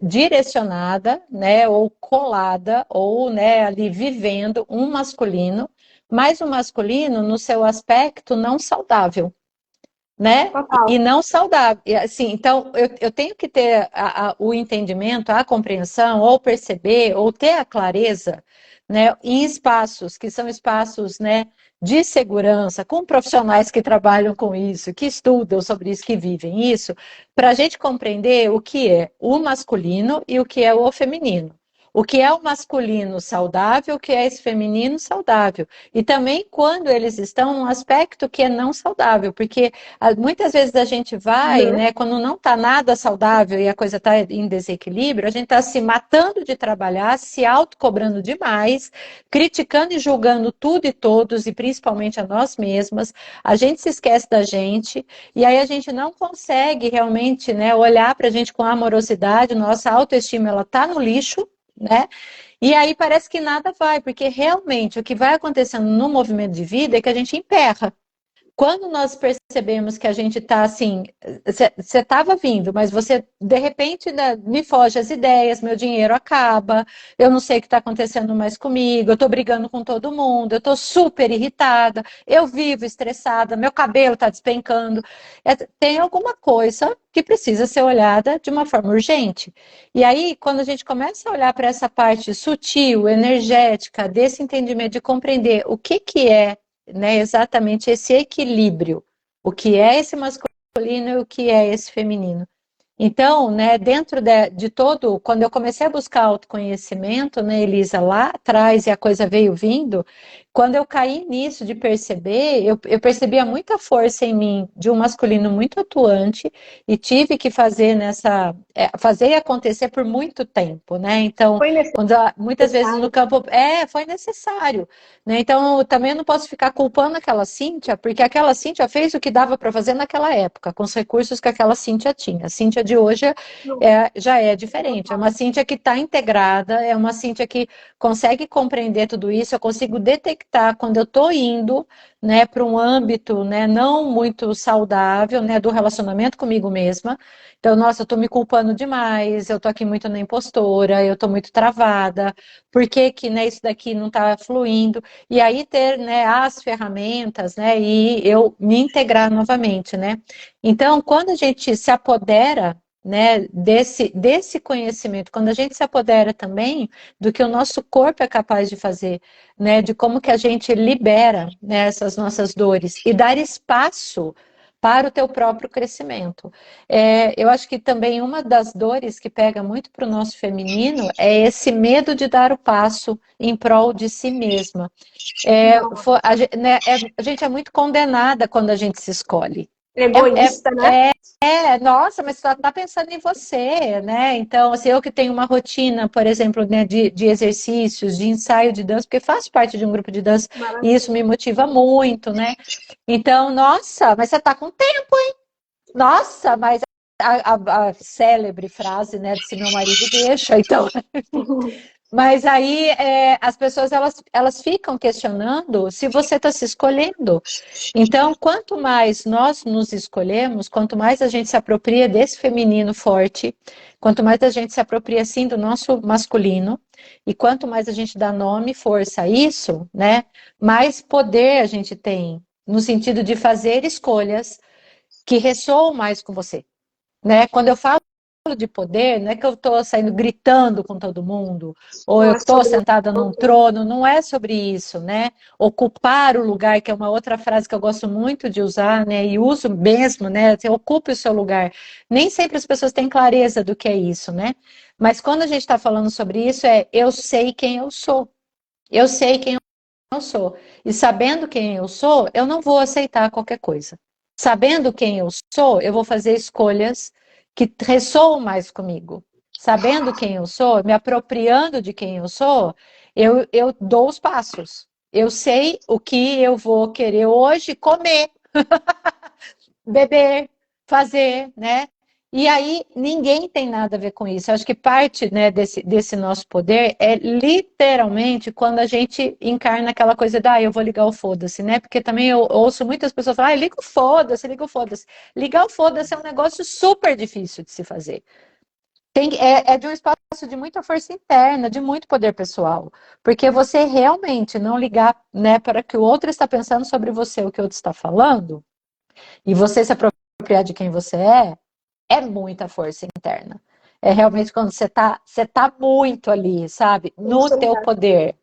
direcionada, né? Ou colada, ou né, ali vivendo um masculino, mas um masculino no seu aspecto não saudável, né? E Total. não saudável. E, assim, então, eu tenho que ter o entendimento, a compreensão, ou perceber, ou ter a clareza, né, em espaços que são espaços, né, de segurança, com profissionais que trabalham com isso, que estudam sobre isso, que vivem isso, para a gente compreender o que é o masculino e o que é o feminino. O que é o masculino saudável, o que é esse feminino saudável. E também quando eles estão num aspecto que é não saudável, porque muitas vezes a gente vai, Uhum. né, quando não está nada saudável e a coisa está em desequilíbrio, a gente está se matando de trabalhar, se autocobrando demais, criticando e julgando tudo e todos, e principalmente a nós mesmas. A gente se esquece da gente, e aí a gente não consegue realmente, né, olhar para a gente com amorosidade, nossa autoestima ela está no lixo, né? E aí parece que nada vai, porque realmente o que vai acontecendo no movimento de vida é que a gente emperra. Quando nós percebemos que a gente está assim, você estava vindo, mas você de repente né, me foge as ideias, meu dinheiro acaba, eu não sei o que está acontecendo mais comigo, eu estou brigando com todo mundo, eu estou super irritada, eu vivo estressada, meu cabelo está despencando. Tem alguma coisa que precisa ser olhada de uma forma urgente. E aí, quando a gente começa a olhar para essa parte sutil, energética, desse entendimento de compreender o que é, né, exatamente esse equilíbrio, o que é esse masculino e o que é esse feminino. Então, né, dentro de todo, quando eu comecei a buscar autoconhecimento, né, Elisa, lá atrás, e a coisa veio vindo, quando eu caí nisso de perceber, eu percebia muita força em mim de um masculino muito atuante e tive que fazer fazer acontecer por muito tempo, né? Então, Foi muitas vezes no necessário. campo, foi necessário, né? Então, eu também não posso ficar culpando aquela Cíntia, porque aquela Cíntia fez o que dava para fazer naquela época, com os recursos que aquela Cíntia tinha. A Cíntia de hoje já é diferente, é uma Cíntia que está integrada, é uma Cíntia que consegue compreender tudo isso, eu consigo detectar quando eu estou indo, né, para um âmbito, né, não muito saudável, né, do relacionamento comigo mesma. Então, nossa, eu estou me culpando demais, eu estou aqui muito na impostora, eu estou muito travada, por que que, né, isso daqui não está fluindo? E aí ter, né, as ferramentas, né, e eu me integrar novamente, né? Então, quando a gente se apodera, né, desse conhecimento, quando a gente se apodera também do que o nosso corpo é capaz de fazer, né, de como que a gente libera, né, essas nossas dores e dar espaço para o teu próprio crescimento. Eu acho que também uma das dores que pega muito para o nosso feminino é esse medo de dar o passo em prol de si mesma. Não. A gente é muito condenada quando a gente se escolhe. É, Egoísta, né? nossa, mas você está pensando em você, né? Então, assim, eu que tenho uma rotina, por exemplo, né, de exercícios, de ensaio de dança, porque faço parte de um grupo de dança e isso me Maravilha. motiva muito, né? Então, nossa, mas você está com tempo, nossa, mas a célebre frase, né, de se meu marido deixa, então. Mas aí as pessoas elas ficam questionando se você está se escolhendo. Então, quanto mais nós nos escolhemos, quanto mais a gente se apropria desse feminino forte, quanto mais a gente se apropria assim do nosso masculino, e quanto mais a gente dá nome e força a isso, né, mais poder a gente tem no sentido de fazer escolhas que ressoam mais com você, né? Quando eu falo de poder, não é que eu estou saindo gritando com todo mundo, ou Não eu é estou sobre sentada num outro. trono, não é sobre isso, né? Ocupar o lugar, que é uma outra frase que eu gosto muito de usar, né? E uso mesmo, né? Você ocupe o seu lugar. Nem sempre as pessoas têm clareza do que é isso, né? Mas quando a gente está falando sobre isso, eu sei quem eu sou. Eu sei quem eu sou. E sabendo quem eu sou, eu não vou aceitar qualquer coisa. Sabendo quem eu sou, eu vou fazer escolhas que ressoam mais comigo. Sabendo quem eu sou, me apropriando de quem eu sou, eu dou os passos. Eu sei o que eu vou querer hoje comer, beber, fazer, né? E aí ninguém tem nada a ver com isso. Eu acho que parte, né, desse nosso poder é literalmente quando a gente encarna aquela coisa da, eu vou ligar o foda-se, né? Porque também eu ouço muitas pessoas falar, liga o foda-se, liga o foda-se. Ligar o foda-se é um negócio super difícil de se fazer. É de um espaço de muita força interna, de muito poder pessoal. Porque você realmente não ligar, né, para o que o outro está pensando sobre você, o que o outro está falando, e você se apropriar de quem você é muita força interna. É realmente quando você tá muito ali, sabe? No Isso teu mesmo. poder.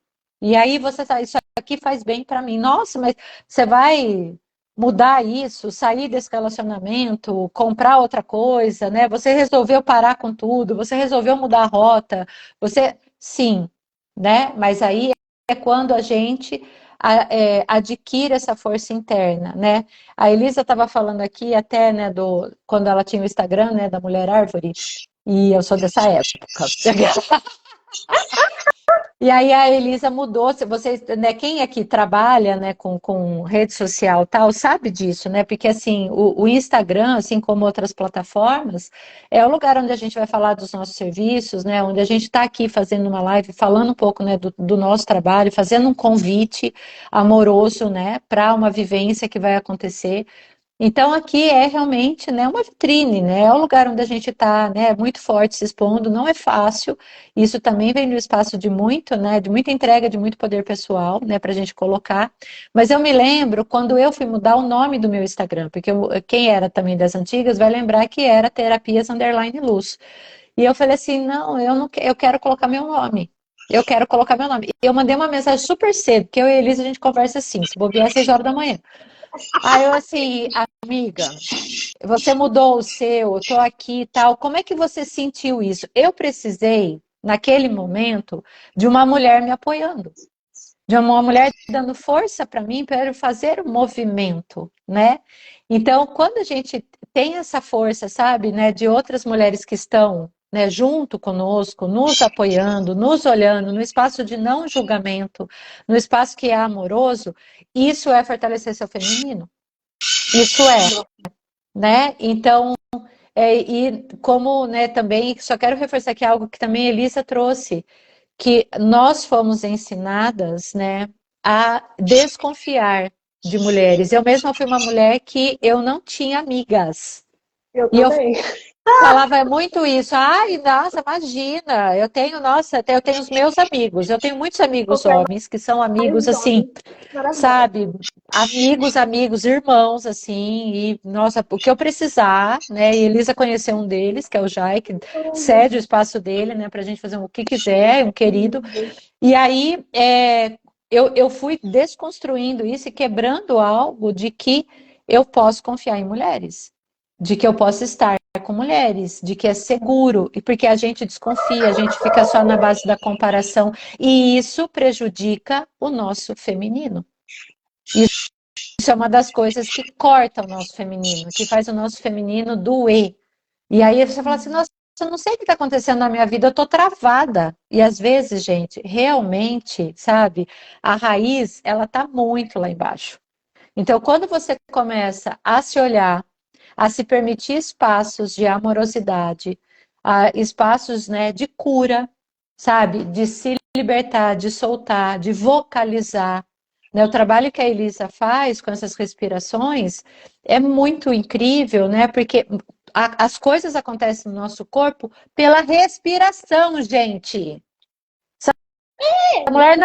E aí você tá, isso aqui faz bem para mim. Nossa, mas você vai mudar isso, sair desse relacionamento, comprar outra coisa, né? Você resolveu parar com tudo, você resolveu mudar a rota, sim, né? Mas aí é quando a gente adquire essa força interna, né? A Elisa estava falando aqui até, né, quando ela tinha o Instagram, né, da Mulher Árvore, e eu sou dessa época. E aí a Elisa mudou, se vocês, né, quem aqui trabalha, né, com rede social tal, sabe disso, né? Porque assim, o Instagram, assim como outras plataformas, é o lugar onde a gente vai falar dos nossos serviços, né? Onde a gente está aqui fazendo uma live, falando um pouco, né, do nosso trabalho, fazendo um convite amoroso, né, para uma vivência que vai acontecer. Então aqui é realmente, né, uma vitrine, né? É o lugar onde a gente está, né, muito forte se expondo, não é fácil. Isso também vem do espaço de muito, né, de muita entrega, de muito poder pessoal, né, para a gente colocar. Mas eu me lembro quando eu fui mudar o nome do meu Instagram, porque quem era também das antigas vai lembrar que era Terapias Underline Luz. E eu falei assim, não, eu não, eu quero colocar meu nome. Eu quero colocar meu nome. Eu mandei uma mensagem super cedo, porque eu e a Elisa a gente conversa assim, se bobear às 6 horas da manhã. Aí eu assim, amiga, você mudou o seu, eu tô aqui e tal. Como é que você sentiu isso? Eu precisei, naquele momento, de uma mulher me apoiando, de uma mulher dando força para mim para eu fazer o movimento, né? Então, quando a gente tem essa força, sabe, né, de outras mulheres que estão, né, junto conosco, nos apoiando, nos olhando, no espaço de não julgamento, no espaço que é amoroso, isso é fortalecer seu feminino. Isso né? Então, e como, né, também, só quero reforçar aqui algo que também a Elisa trouxe, que nós fomos ensinadas, né, a desconfiar de mulheres. Eu mesma fui uma mulher que eu não tinha amigas. Eu E eu também. falava muito isso. Ai, nossa, imagina, eu tenho os meus amigos. Eu tenho muitos amigos Qualquer homens que são amigos mais assim, homem. Maravilhoso. sabe, amigos, irmãos, assim, e, nossa, o que eu precisar, né, e Elisa conheceu um deles, que é o Jai, que cede o espaço dele, né, pra gente fazer o que quiser, um querido, e aí, eu fui desconstruindo isso e quebrando algo de que eu posso confiar em mulheres, de que eu posso estar com mulheres, de que é seguro, e porque a gente desconfia, a gente fica só na base da comparação, e isso prejudica o nosso feminino. Isso é uma das coisas que corta o nosso feminino, que faz o nosso feminino doer. E aí você fala assim, nossa, eu não sei o que está acontecendo na minha vida, eu tô travada. E às vezes, gente, realmente, sabe, a raiz, ela tá muito lá embaixo. Então, quando você começa a se olhar, a se permitir espaços de amorosidade, espaços, né, de cura, sabe, de se libertar, de soltar, de vocalizar, né? O trabalho que a Elisa faz com essas respirações é muito incrível, né? Porque as coisas acontecem no nosso corpo pela respiração, gente. Essa mulher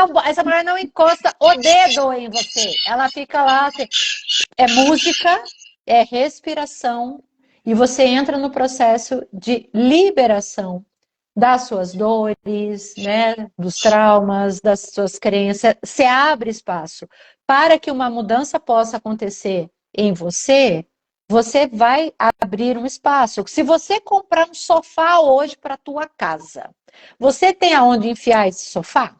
não encosta o dedo em você. Ela fica lá, assim, é música, é respiração, e você entra no processo de liberação das suas dores, né, dos traumas, das suas crenças. Você abre espaço para que uma mudança possa acontecer em você. Você vai abrir um espaço. Se você comprar um sofá hoje para a tua casa, você tem aonde enfiar esse sofá?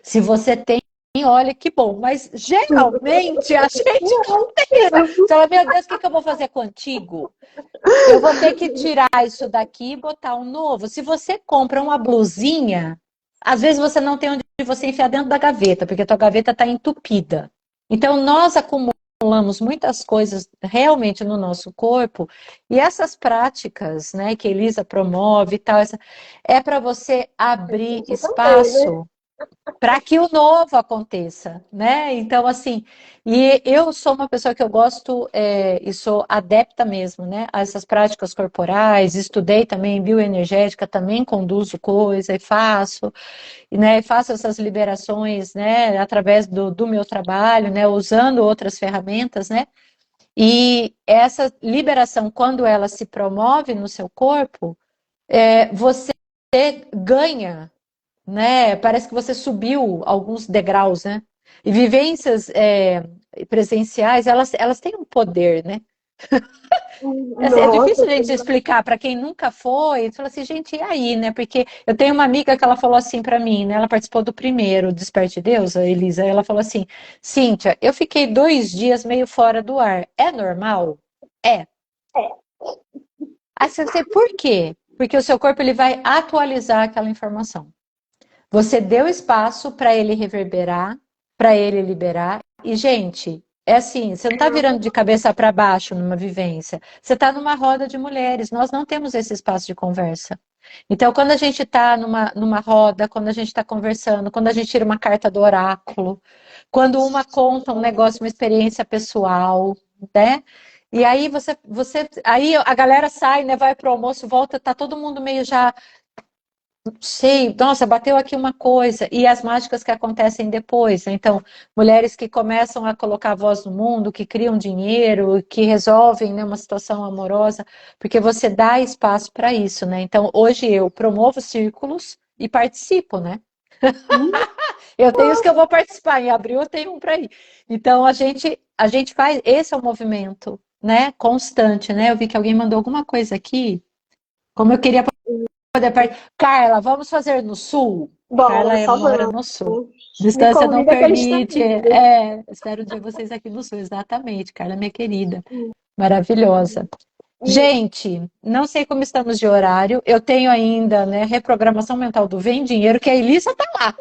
Se você tem, olha que bom. Mas geralmente a gente não tem. Você fala, meu Deus, o que eu vou fazer contigo? Eu vou ter que tirar isso daqui e botar um novo. Se você compra uma blusinha, às vezes você não tem onde você enfiar dentro da gaveta, porque a tua gaveta está entupida. Então, nós acumulamos muitas coisas realmente no nosso corpo, e essas práticas, né, que a Elisa promove e tal, é para você abrir Isso também, né? espaço para que o novo aconteça, né? Então, assim, e eu sou uma pessoa que eu gosto e sou adepta mesmo, né? A essas práticas corporais, estudei também bioenergética, também conduzo coisa e faço, né? Faço essas liberações, né? Através do meu trabalho, né? Usando outras ferramentas, né? E essa liberação, quando ela se promove no seu corpo, você ganha, né? Parece que você subiu alguns degraus, né? E vivências presenciais, elas têm um poder, né? Assim, é difícil Nossa, a gente explicar para quem nunca foi. Fala assim, gente, e aí, né? Porque eu tenho uma amiga que ela falou assim para mim, né? Ela participou do primeiro Desperte Deus, a Elisa. Ela falou assim: Cíntia, eu fiquei 2 dias meio fora do ar. É normal? É. Aí você sei por quê? Porque o seu corpo ele vai atualizar aquela informação. Você deu espaço para ele reverberar, para ele liberar. E, gente, é assim, você não está virando de cabeça para baixo numa vivência. Você está numa roda de mulheres. Nós não temos esse espaço de conversa. Então, quando a gente está numa roda, quando a gente está conversando, quando a gente tira uma carta do oráculo, quando uma conta um negócio, uma experiência pessoal, né? E aí aí a galera sai, né? Vai pro almoço, volta, tá todo mundo meio já sei, nossa, bateu aqui uma coisa, e as mágicas que acontecem depois, né? Então, mulheres que começam a colocar a voz no mundo, que criam dinheiro, que resolvem, né, uma situação amorosa, porque você dá espaço para isso, né? Então, hoje eu promovo círculos e participo, né? Eu tenho os que eu vou participar, em abril eu tenho um para ir. Então, a gente faz, esse é o movimento, né, constante, né? Eu vi que alguém mandou alguma coisa aqui, como eu queria Carla, vamos fazer no sul? Carla bora, só mora vamos. no sul. Me Distância não convida que a gente tá permite. indo. Espero um dia vocês aqui no sul, exatamente. Carla, minha querida, maravilhosa. E, Gente, não sei como estamos de horário. Eu tenho ainda, né, reprogramação mental do Vem Dinheiro, que a Elisa tá lá.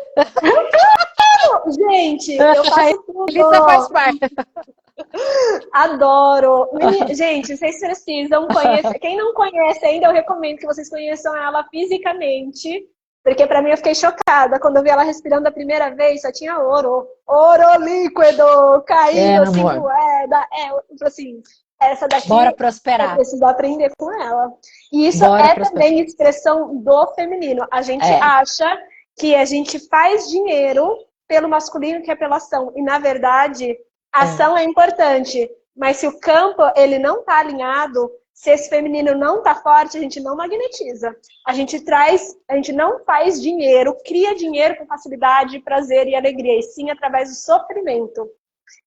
gente, eu A faço Elisa faz tudo. parte. Adoro. Gente, vocês precisam conhecer. Quem não conhece ainda, eu recomendo que vocês conheçam ela fisicamente. Porque para mim eu fiquei chocada quando eu vi ela respirando a primeira vez, só tinha ouro. Ouro líquido É, caindo meu assim, amor. moeda. Assim, essa Bora daqui eu prosperar. preciso aprender com ela. E isso Bora é prosperar. também expressão do feminino. A gente É, acha que a gente faz dinheiro pelo masculino que é pela ação. E na verdade, a é, ação é importante. Mas se o campo ele não está alinhado, se esse feminino não está forte, a gente não magnetiza. A gente não faz dinheiro, cria dinheiro com facilidade, prazer e alegria, e sim através do sofrimento.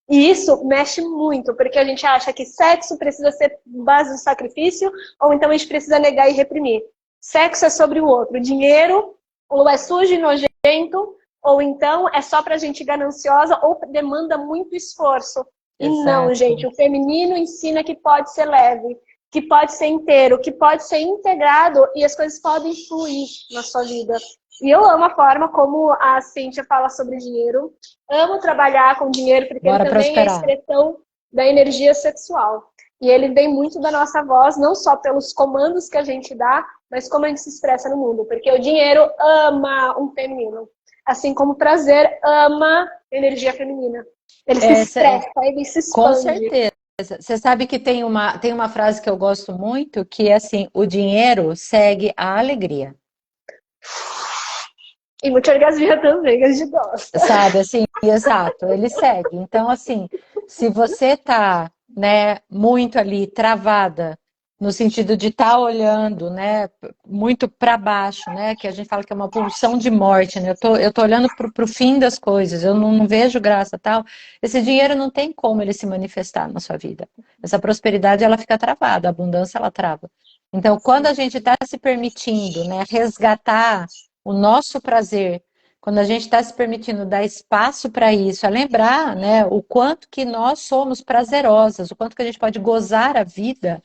E isso mexe muito, porque a gente acha que sexo precisa ser base do sacrifício, ou então a gente precisa negar e reprimir. Sexo é sobre o outro. Dinheiro, ou é sujo e nojento, ou então é só pra gente gananciosa, ou demanda muito esforço. E não, gente, exato. o feminino ensina que pode ser leve, que pode ser inteiro, que pode ser integrado e as coisas podem fluir na sua vida. E eu amo a forma como a Cíntia fala sobre dinheiro. Amo trabalhar com dinheiro, porque ele Bora também é prosperar. expressão da energia sexual. E ele vem muito da nossa voz, não só pelos comandos que a gente dá, mas como a gente se expressa no mundo. Porque o dinheiro ama um feminino. Assim como o prazer ama energia feminina. Ele se Essa é, expressa, ele se com expande. certeza. Você sabe que tem uma frase que eu gosto muito, que é assim, o dinheiro segue a alegria. E muita orgasmia também, a gente gosta. Sabe, assim, exato, ele segue. Então, assim, se você tá, né, muito ali travada, no sentido de estar olhando, né, muito para baixo, né, que a gente fala que é uma pulsão de morte, né, eu tô olhando pro fim das coisas, eu não vejo graça, tal, esse dinheiro não tem como ele se manifestar na sua vida. Essa prosperidade, ela fica travada, a abundância, ela trava. Então, quando a gente está se permitindo, né, resgatar o nosso prazer, quando a gente está se permitindo dar espaço para isso, é lembrar, né, o quanto que nós somos prazerosas, o quanto que a gente pode gozar a vida,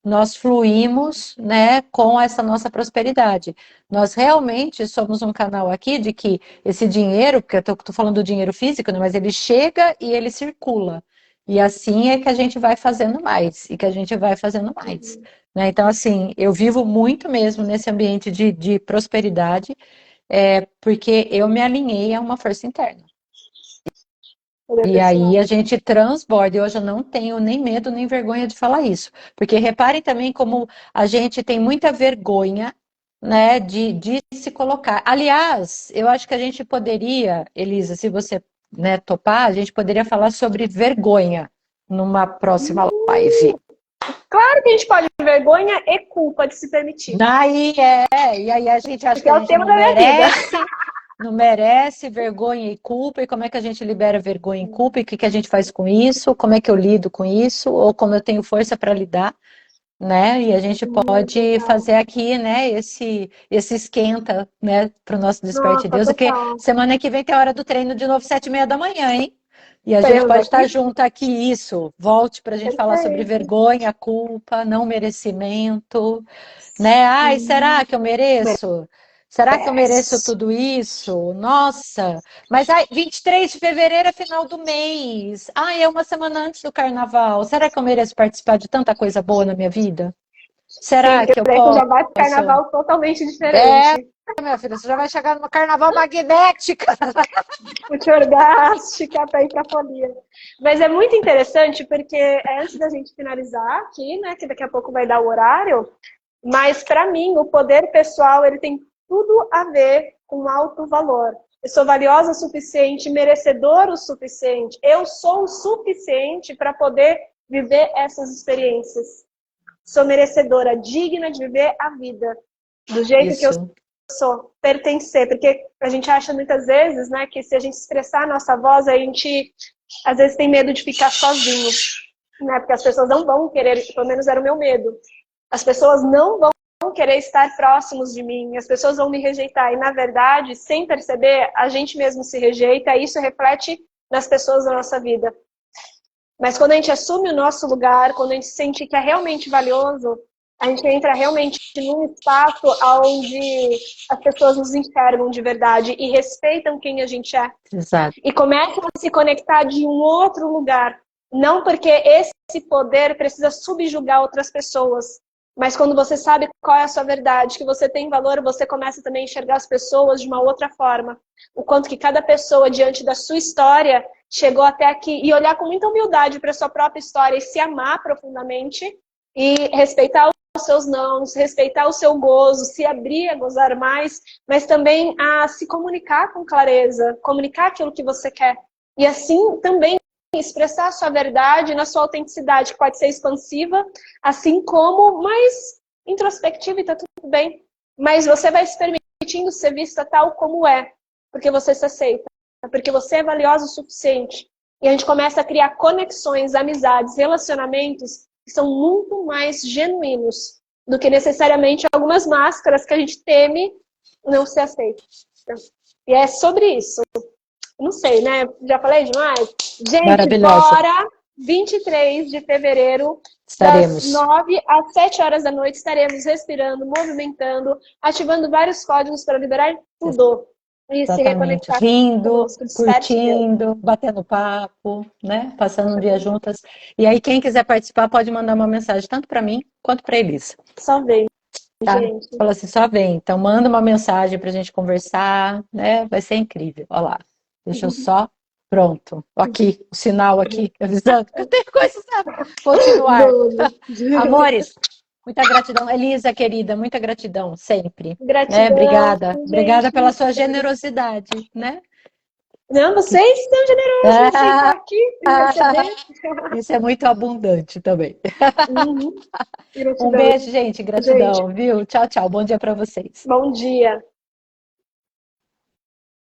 nós fluímos, né, com essa nossa prosperidade. Nós realmente somos um canal aqui de que esse dinheiro, porque eu tô falando do dinheiro físico, né, mas ele chega e ele circula. E assim é que a gente vai fazendo mais, e que a gente vai fazendo mais. Né? Então, assim, eu vivo muito mesmo nesse ambiente de prosperidade, porque eu me alinhei a uma força interna. Poder E aí pessoal. a gente transborda, e hoje eu não tenho nem medo nem vergonha de falar isso. Porque reparem também como a gente tem muita vergonha, né, de se colocar. Aliás, eu acho que a gente poderia, Elisa, se você, né, topar, a gente poderia falar sobre vergonha numa próxima live. Claro que a gente pode ter vergonha e culpa de se permitir. Daí e aí a gente acha Porque que é a o gente tema da minha vida. não merece vergonha e culpa, e como é que a gente libera vergonha e culpa, e o que que a gente faz com isso, como é que eu lido com isso, ou como eu tenho força para lidar, né? E a gente Muito pode legal. fazer aqui, né, esse esquenta, né, para o nosso Desperte Nossa, Deus, porque total. semana que vem tem a hora do treino de novo, 7:30 da manhã, hein? E a gente Estaremos pode estar aqui? junto aqui, isso. Volte para a gente falar sobre Perfeito. vergonha, culpa, não merecimento, né? Ai, será que eu mereço? Será que eu mereço Merece. tudo isso? Nossa, mas ai, 23 de fevereiro é final do mês. Ai, é uma semana antes do carnaval. Será que eu mereço participar de tanta coisa boa na minha vida? Sim, Será porque que eu daí você já vai pro posso? carnaval totalmente É, diferente. minha filha, você já vai chegar no carnaval magnética. Multiorgástica para ir para a folia. Mas é muito interessante porque antes da gente finalizar aqui, né, que daqui a pouco vai dar o horário, mas para mim o poder pessoal ele tem tudo a ver com alto valor. Eu sou valiosa o suficiente, merecedora o suficiente. Eu sou o suficiente para poder viver essas experiências. Sou merecedora, digna de viver a vida do jeito que eu Isso, sou, pertencer, porque a gente acha muitas vezes, né, que se a gente expressar a nossa voz, a gente às vezes tem medo de ficar sozinho, né, porque as pessoas não vão querer, pelo menos era o meu medo, as pessoas não vão querer estar próximos de mim, as pessoas vão me rejeitar, e na verdade, sem perceber, a gente mesmo se rejeita, e isso reflete nas pessoas da nossa vida. Mas quando a gente assume o nosso lugar, quando a gente sente que é realmente valioso, a gente entra realmente num espaço onde as pessoas nos enxergam de verdade e respeitam quem a gente é. exato. E começam a se conectar de um outro lugar. Não porque esse poder precisa subjugar outras pessoas, mas quando você sabe qual é a sua verdade, que você tem valor, você começa também a enxergar as pessoas de uma outra forma. O quanto que cada pessoa, diante da sua história, chegou até aqui e olhar com muita humildade para a sua própria história e se amar profundamente e respeitar os seus nãos, respeitar o seu gozo, se abrir a gozar mais, mas também a se comunicar com clareza, comunicar aquilo que você quer. E assim também expressar a sua verdade na sua autenticidade, que pode ser expansiva, assim como mais introspectiva e tá tudo bem. Mas você vai se permitindo ser vista tal como é, porque você se aceita, porque você é valiosa o suficiente. E a gente começa a criar conexões, amizades, relacionamentos que são muito mais genuínos do que necessariamente algumas máscaras que a gente teme não ser aceita. E é sobre isso. Não sei, né? Já falei demais? Gente, Maravilhosa. bora! 23 de fevereiro, das Estaremos. 9 às 7 horas da noite, estaremos respirando, movimentando, ativando vários códigos para liberar tudo e se Exatamente. reconectar Rindo, conosco. Desperte Deus. curtindo, batendo papo, né? Passando um dia juntas. E aí, quem quiser participar, pode mandar uma mensagem, tanto para mim quanto para Elisa, Só vem, tá? gente. Fala assim, só vem. Então, manda uma mensagem para a gente conversar, né? Vai ser incrível. Olha lá. Deixa eu só. Pronto. Aqui, o sinal aqui, avisando que eu tenho coisas a continuar. Amores, muita gratidão. Elisa, querida, muita gratidão, sempre. Né? Gratidão, Obrigada. Obrigada pela gente. sua generosidade, né? Não, vocês são generosos de estar aqui e receber. Isso é muito abundante também. Uhum. Um Gratidão, beijo, gente. gente. Gratidão, viu? Tchau, tchau. Bom dia para vocês. Bom dia.